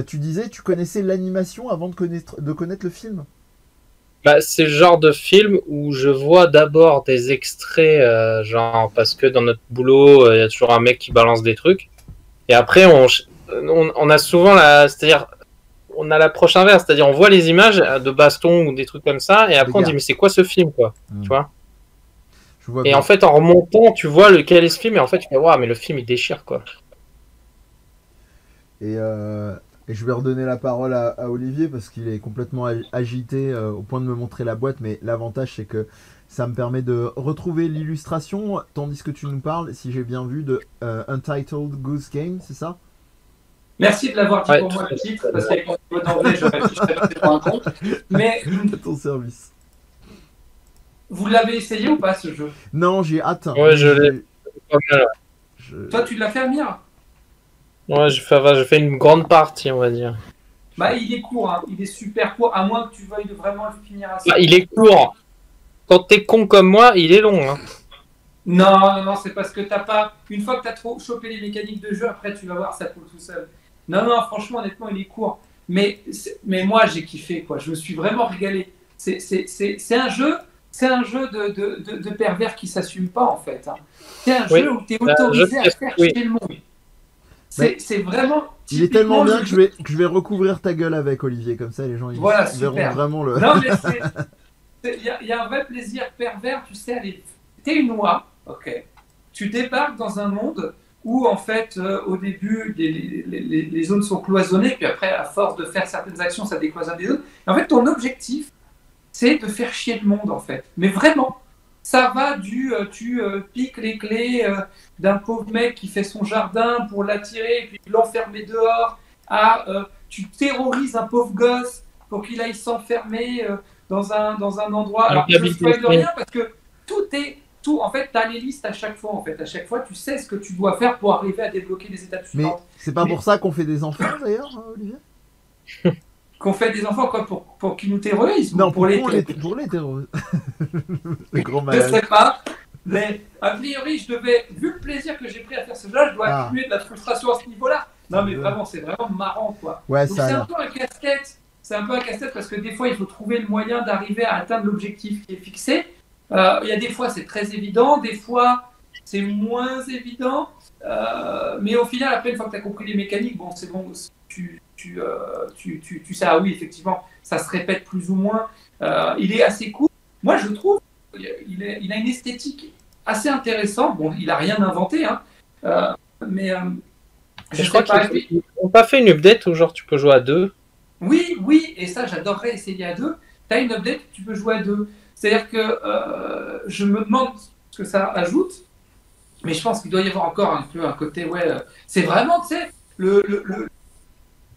Speaker 1: tu disais tu connaissais l'animation avant de connaître le film?
Speaker 2: Bah, c'est le genre de film où je vois d'abord des extraits, genre parce que dans notre boulot, il y a toujours un mec qui balance des trucs. Et après, on a souvent c'est-à-dire, on a l'approche inverse, c'est-à-dire on voit les images de baston ou des trucs comme ça, et après on dit mais c'est quoi ce film, quoi, tu vois?
Speaker 1: Je vois
Speaker 2: Et
Speaker 1: bien.
Speaker 2: en fait, en remontant, tu vois lequel est ce film, et en fait tu fais waouh, mais le film il déchire, quoi.
Speaker 1: Et je vais redonner la parole à Olivier parce qu'il est complètement agité au point de me montrer la boîte, mais l'avantage c'est que ça me permet de retrouver l'illustration tandis que tu nous parles, si j'ai bien vu, de Untitled Goose Game, c'est ça?
Speaker 3: Merci de l'avoir dit
Speaker 2: Ouais,
Speaker 3: pour moi le titre, parce qu'avec mon niveau d'anglais, je serais passé pour un con. Mais
Speaker 1: À ton service.
Speaker 3: vous l'avez essayé ou pas ce jeu?
Speaker 1: Non, j'ai hâte.
Speaker 2: Ouais, je l'ai. Pas mal,
Speaker 3: Toi, tu l'as fait, Amir?
Speaker 2: ouais, je fais une grande partie, on va dire.
Speaker 3: Bah, il est court, hein. Il est super court, à moins que tu veuilles vraiment le finir à ça.
Speaker 2: Bah, il est court. Quand t'es con comme moi, il est long. Hein.
Speaker 3: Non, c'est parce que t'as pas. Une fois que t'as trop chopé les mécaniques de jeu, après tu vas voir, ça coule tout seul. Non, franchement, honnêtement, il est court. Mais moi, j'ai kiffé, quoi. Je me suis vraiment régalé. C'est un jeu de pervers qui s'assume pas, en fait. Hein. C'est un jeu où tu es autorisé à faire chier le monde. C'est vraiment.
Speaker 1: Il est tellement bien que je vais recouvrir ta gueule avec, Olivier, comme ça les gens ils verront vraiment le.
Speaker 3: Non, mais il y a un vrai plaisir pervers, tu sais. T'es une oie, ok. Tu débarques dans un monde où, en fait, au début, les zones sont cloisonnées, puis après, à force de faire certaines actions, ça décloisonne des zones. Et en fait, ton objectif, c'est de faire chier le monde, en fait. Mais vraiment, ça va tu piques les clés d'un pauvre mec qui fait son jardin pour l'attirer, et puis l'enfermer dehors, tu terrorises un pauvre gosse pour qu'il aille s'enfermer dans un endroit. Alors, je ne spoil rien, parce que tout, en fait, tu as les listes à chaque fois. En fait, à chaque fois, tu sais ce que tu dois faire pour arriver à débloquer les étapes suivantes.
Speaker 1: Mais c'est pas pour ça qu'on fait des enfants, d'ailleurs, Olivier?
Speaker 3: Qu'on fait des enfants quoi, pour qu'ils nous terrorisent?
Speaker 1: Non, pour les
Speaker 3: terroristes.
Speaker 1: Les grands
Speaker 3: Je
Speaker 1: malades.
Speaker 3: sais pas, mais a priori, vu le plaisir que j'ai pris à faire ce jeu, je dois accumuler de la frustration à ce niveau-là. Non, mais vraiment, c'est vraiment marrant, quoi.
Speaker 1: Ouais,
Speaker 3: donc c'est un peu un casse-tête. C'est un peu un casse-tête parce que des fois, il faut trouver le moyen d'arriver à atteindre l'objectif qui est fixé. Il y a des fois, c'est très évident, des fois, c'est moins évident. Mais au final, après, une fois que tu as compris les mécaniques, bon, c'est bon, tu sais, ah oui, effectivement, ça se répète plus ou moins. Il est assez cool. Moi, je trouve il a une esthétique assez intéressante. Bon, il n'a rien inventé, hein, mais
Speaker 2: je crois qu'ils n'ont pas fait une update où genre tu peux jouer à deux.
Speaker 3: Oui, et ça, j'adorerais essayer à deux. Tu as une update, tu peux jouer à deux. C'est-à-dire que je me demande ce que ça ajoute, mais je pense qu'il doit y avoir encore un peu un côté, c'est vraiment, tu sais, le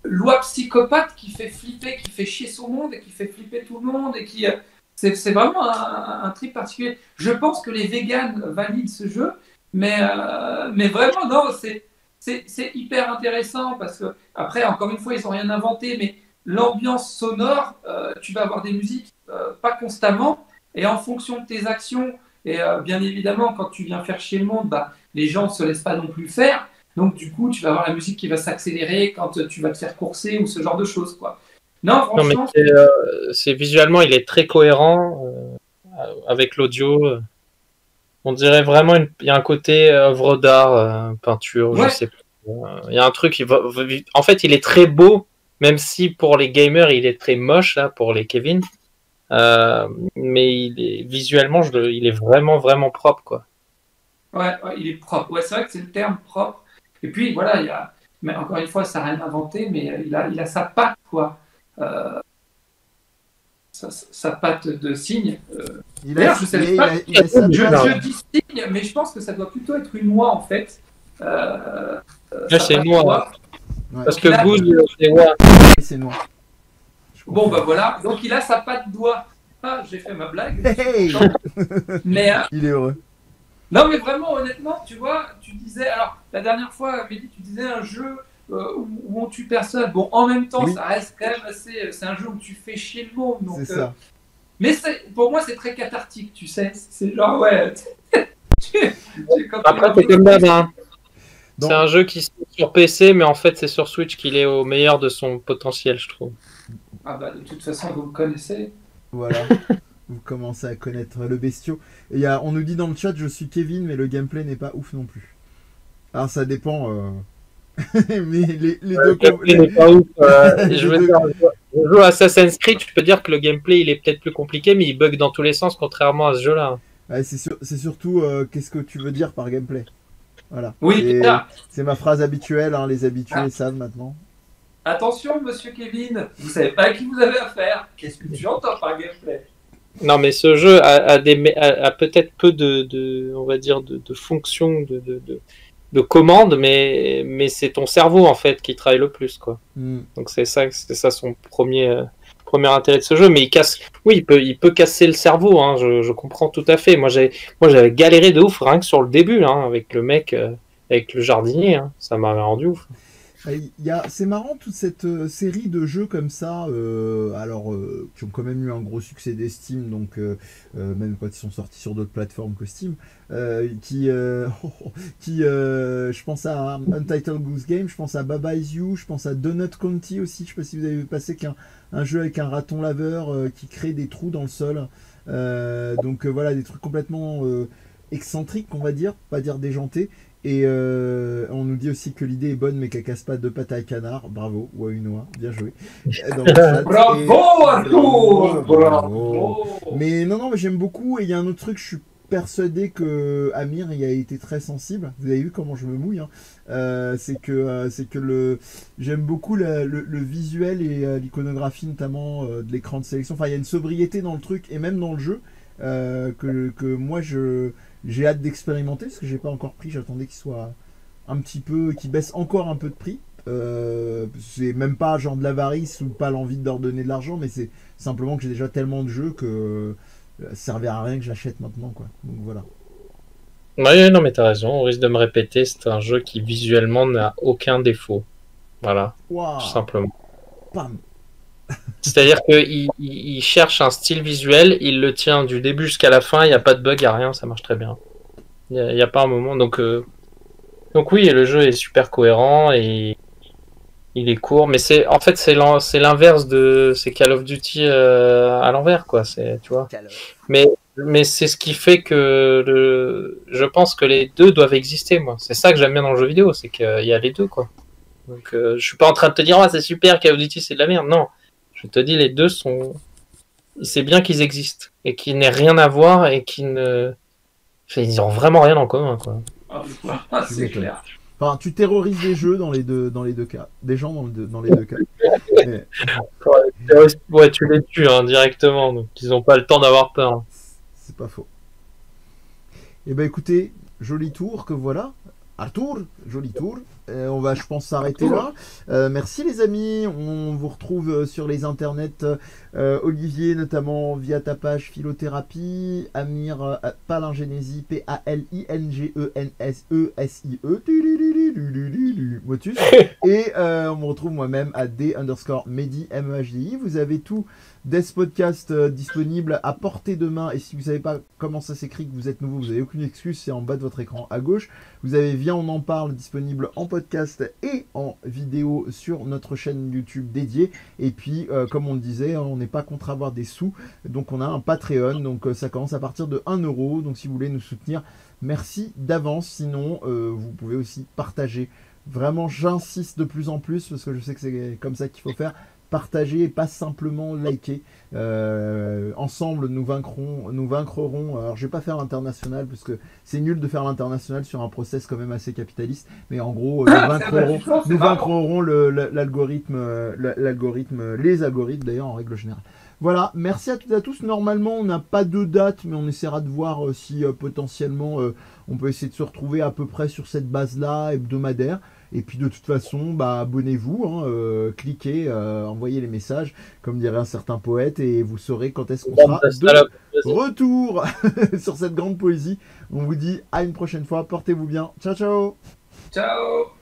Speaker 3: loi psychopathe qui fait flipper, qui fait chier son monde et qui fait flipper tout le monde et qui c'est vraiment un trip particulier. Je pense que les véganes valident ce jeu, mais vraiment non, c'est hyper intéressant parce que après encore une fois ils n'ont rien inventé, mais l'ambiance sonore, tu vas avoir des musiques pas constamment et en fonction de tes actions et bien évidemment quand tu viens faire chier le monde, les gens ne se laissent pas non plus faire. Donc, du coup, tu vas avoir la musique qui va s'accélérer quand tu vas te faire courser ou ce genre de choses, quoi. Non, franchement...
Speaker 2: Non, mais c'est visuellement, il est très cohérent avec l'audio. On dirait vraiment, il y a un côté œuvre d'art, peinture, je sais pas. Il y a un truc, en fait, il est très beau, même si pour les gamers, il est très moche, là, pour les Kevin. Mais visuellement, il est vraiment, vraiment propre, quoi.
Speaker 3: Ouais, il est propre. Ouais, c'est vrai que c'est le terme propre. Et puis voilà, mais encore une fois, ça n'a rien inventé, mais il a sa patte, quoi. Sa patte de cygne. D'ailleurs, je sais pas. Je dis cygne, mais je pense que ça doit plutôt être une oie, en fait.
Speaker 2: Là, c'est
Speaker 3: pas de
Speaker 2: noir.
Speaker 3: doigt.
Speaker 1: Ouais.
Speaker 2: Parce que
Speaker 3: Là-
Speaker 2: Goose, c'est ouais.
Speaker 1: C'est noir. Je
Speaker 3: Bon,
Speaker 1: comprends.
Speaker 3: bah voilà. Donc, il a sa patte doigt. Ah, j'ai fait ma blague.
Speaker 1: Hey
Speaker 3: Mais,
Speaker 1: Il est heureux.
Speaker 3: non, mais vraiment, honnêtement, tu vois, tu disais. Alors, la dernière fois, Mehdi, tu disais un jeu où on tue personne. Bon, en même temps,
Speaker 1: Oui.
Speaker 3: ça reste quand même assez. C'est un jeu où tu fais chier le monde. Donc,
Speaker 1: C'est ça.
Speaker 3: mais pour moi, c'est très cathartique, tu sais. C'est genre, ouais. Quand
Speaker 2: Après,
Speaker 3: tu-
Speaker 2: c'est comme d'hab, hein.
Speaker 1: Donc-
Speaker 2: C'est un jeu qui se fait sur PC, mais en fait, c'est sur Switch qu'il est au meilleur de son potentiel, je trouve.
Speaker 3: Ah bah, de toute façon, vous me connaissez.
Speaker 1: Voilà. Vous commencez à connaître le bestiau. Et on nous dit dans le chat, je suis Kevin, mais le gameplay n'est pas ouf non plus. Alors ça dépend. Mais les deux.
Speaker 2: Le gameplay n'est pas ouf.
Speaker 1: Les
Speaker 2: Je veux
Speaker 1: deux-
Speaker 2: dire, je joue à Assassin's Creed, je peux dire que le gameplay il est peut-être plus compliqué, mais il bug dans tous les sens, contrairement à ce jeu-là.
Speaker 1: Ouais, c'est surtout qu'est-ce que tu veux dire par gameplay. Voilà.
Speaker 3: Oui,
Speaker 1: Et
Speaker 3: ça.
Speaker 1: c'est ma phrase habituelle, hein, les habitués
Speaker 3: Ah.
Speaker 1: savent maintenant.
Speaker 3: Attention, monsieur Kevin, vous savez pas à qui vous avez affaire. Qu'est-ce que tu entends par gameplay?
Speaker 2: Non, mais ce jeu a peut-être peu on va dire, de fonctions, de commandes, mais c'est ton cerveau en fait qui travaille le plus, quoi.
Speaker 1: Hmm.
Speaker 2: Donc c'est ça son premier intérêt de ce jeu. Mais oui, il peut casser le cerveau, hein, je comprends tout à fait. Moi j'avais galéré de ouf rien que sur le début, hein, avec le mec, avec le jardinier, hein, ça m'avait rendu ouf.
Speaker 1: C'est marrant toute cette série de jeux comme ça, qui ont quand même eu un gros succès d'Steam, donc même quand ils sont sortis sur d'autres plateformes que Steam, je pense à Untitled Goose Game, je pense à Baba Is You, je pense à Donut County aussi, je sais pas si vous avez passé un jeu avec un raton laveur qui crée des trous dans le sol, voilà, des trucs complètement excentriques, on va dire, pas dire déjantés. Et on nous dit aussi que l'idée est bonne mais qu'elle casse pas deux pattes à canard. Bravo, Wauinoa, bien joué. Dans le chat.
Speaker 3: Bravo, Arthur!
Speaker 1: Bravo.
Speaker 3: Bravo!
Speaker 1: Mais non, mais j'aime beaucoup. Et il y a un autre truc, je suis persuadé que Amir y a été très sensible. Vous avez vu comment je me mouille, hein. C'est que j'aime beaucoup le visuel et l'iconographie notamment de l'écran de sélection. Enfin, il y a une sobriété dans le truc et même dans le jeu que moi j'ai hâte d'expérimenter parce que j'ai pas encore pris. J'attendais qu'il baisse encore un peu de prix. C'est même pas genre de l'avarice ou pas l'envie de leur donner de l'argent, mais c'est simplement que j'ai déjà tellement de jeux que ça servira à rien que j'achète maintenant, quoi. Donc voilà.
Speaker 2: Ouais, non mais t'as raison, on risque de me répéter, c'est un jeu qui visuellement n'a aucun défaut. Voilà,
Speaker 1: Waouh.
Speaker 2: tout simplement.
Speaker 1: Pam.
Speaker 2: C'est-à-dire qu'il cherche un style visuel, il le tient du début jusqu'à la fin, il n'y a pas de bug, il n'y a rien, ça marche très bien. Il n'y a pas un moment. Donc oui, le jeu est super cohérent et il est court, mais c'est l'inverse c'est Call of Duty à l'envers, quoi. Tu vois. Mais c'est ce qui fait que je pense que les deux doivent exister, moi. C'est ça que j'aime bien dans le jeu vidéo, c'est qu'il y a les deux, quoi. Donc je suis pas en train de te dire c'est super, Call of Duty c'est de la merde, non. Je te dis les deux sont. C'est bien qu'ils existent et qu'ils n'aient rien à voir et qu'ils ils ont vraiment rien en commun, quoi.
Speaker 3: Ah, c'est clair.
Speaker 1: Enfin, tu terrorises les jeux dans les deux cas. Des gens dans les deux cas. Mais...
Speaker 2: Ouais, tu les tues hein, directement, donc ils n'ont pas le temps d'avoir peur.
Speaker 1: C'est pas faux. Et ben écoutez, joli tour que voilà. Arthur, joli tour. On va, je pense, s'arrêter là. Merci les amis. On vous retrouve sur les internets. Olivier, notamment via ta page Philothérapie. Amir, Palingénésie, Palingenesie. Motus. Et on me retrouve moi-même à D_Mehdi, MEHDI. Vous avez tout des podcasts disponibles à portée de main. Et si vous ne savez pas comment ça s'écrit, que vous êtes nouveau, vous n'avez aucune excuse, c'est en bas de votre écran à gauche. Vous avez Viens on en parle disponible en podcast et en vidéo sur notre chaîne YouTube dédiée. Et puis, comme on le disait, on n'est pas contre avoir des sous. Donc on a un Patreon. Donc ça commence à partir de 1 €. Donc si vous voulez nous soutenir, merci d'avance. Sinon, vous pouvez aussi partager. Vraiment, j'insiste de plus en plus parce que je sais que c'est comme ça qu'il faut faire. Partager et pas simplement liker. Ensemble, nous vaincrerons. Alors, je vais pas faire l'international parce que c'est nul de faire l'international sur un process quand même assez capitaliste. Mais en gros, nous vaincrerons l'algorithme, les algorithmes d'ailleurs en règle générale. Voilà, merci à toutes et à tous. Normalement, on n'a pas de date, mais on essaiera de voir si potentiellement on peut essayer de se retrouver à peu près sur cette base-là, hebdomadaire. Et puis de toute façon, bah, abonnez-vous, hein, cliquez, envoyez les messages, comme dirait un certain poète, et vous saurez quand est-ce qu'on sera de retour sur cette grande poésie. On vous dit à une prochaine fois, portez-vous bien. Ciao, ciao.
Speaker 3: Ciao.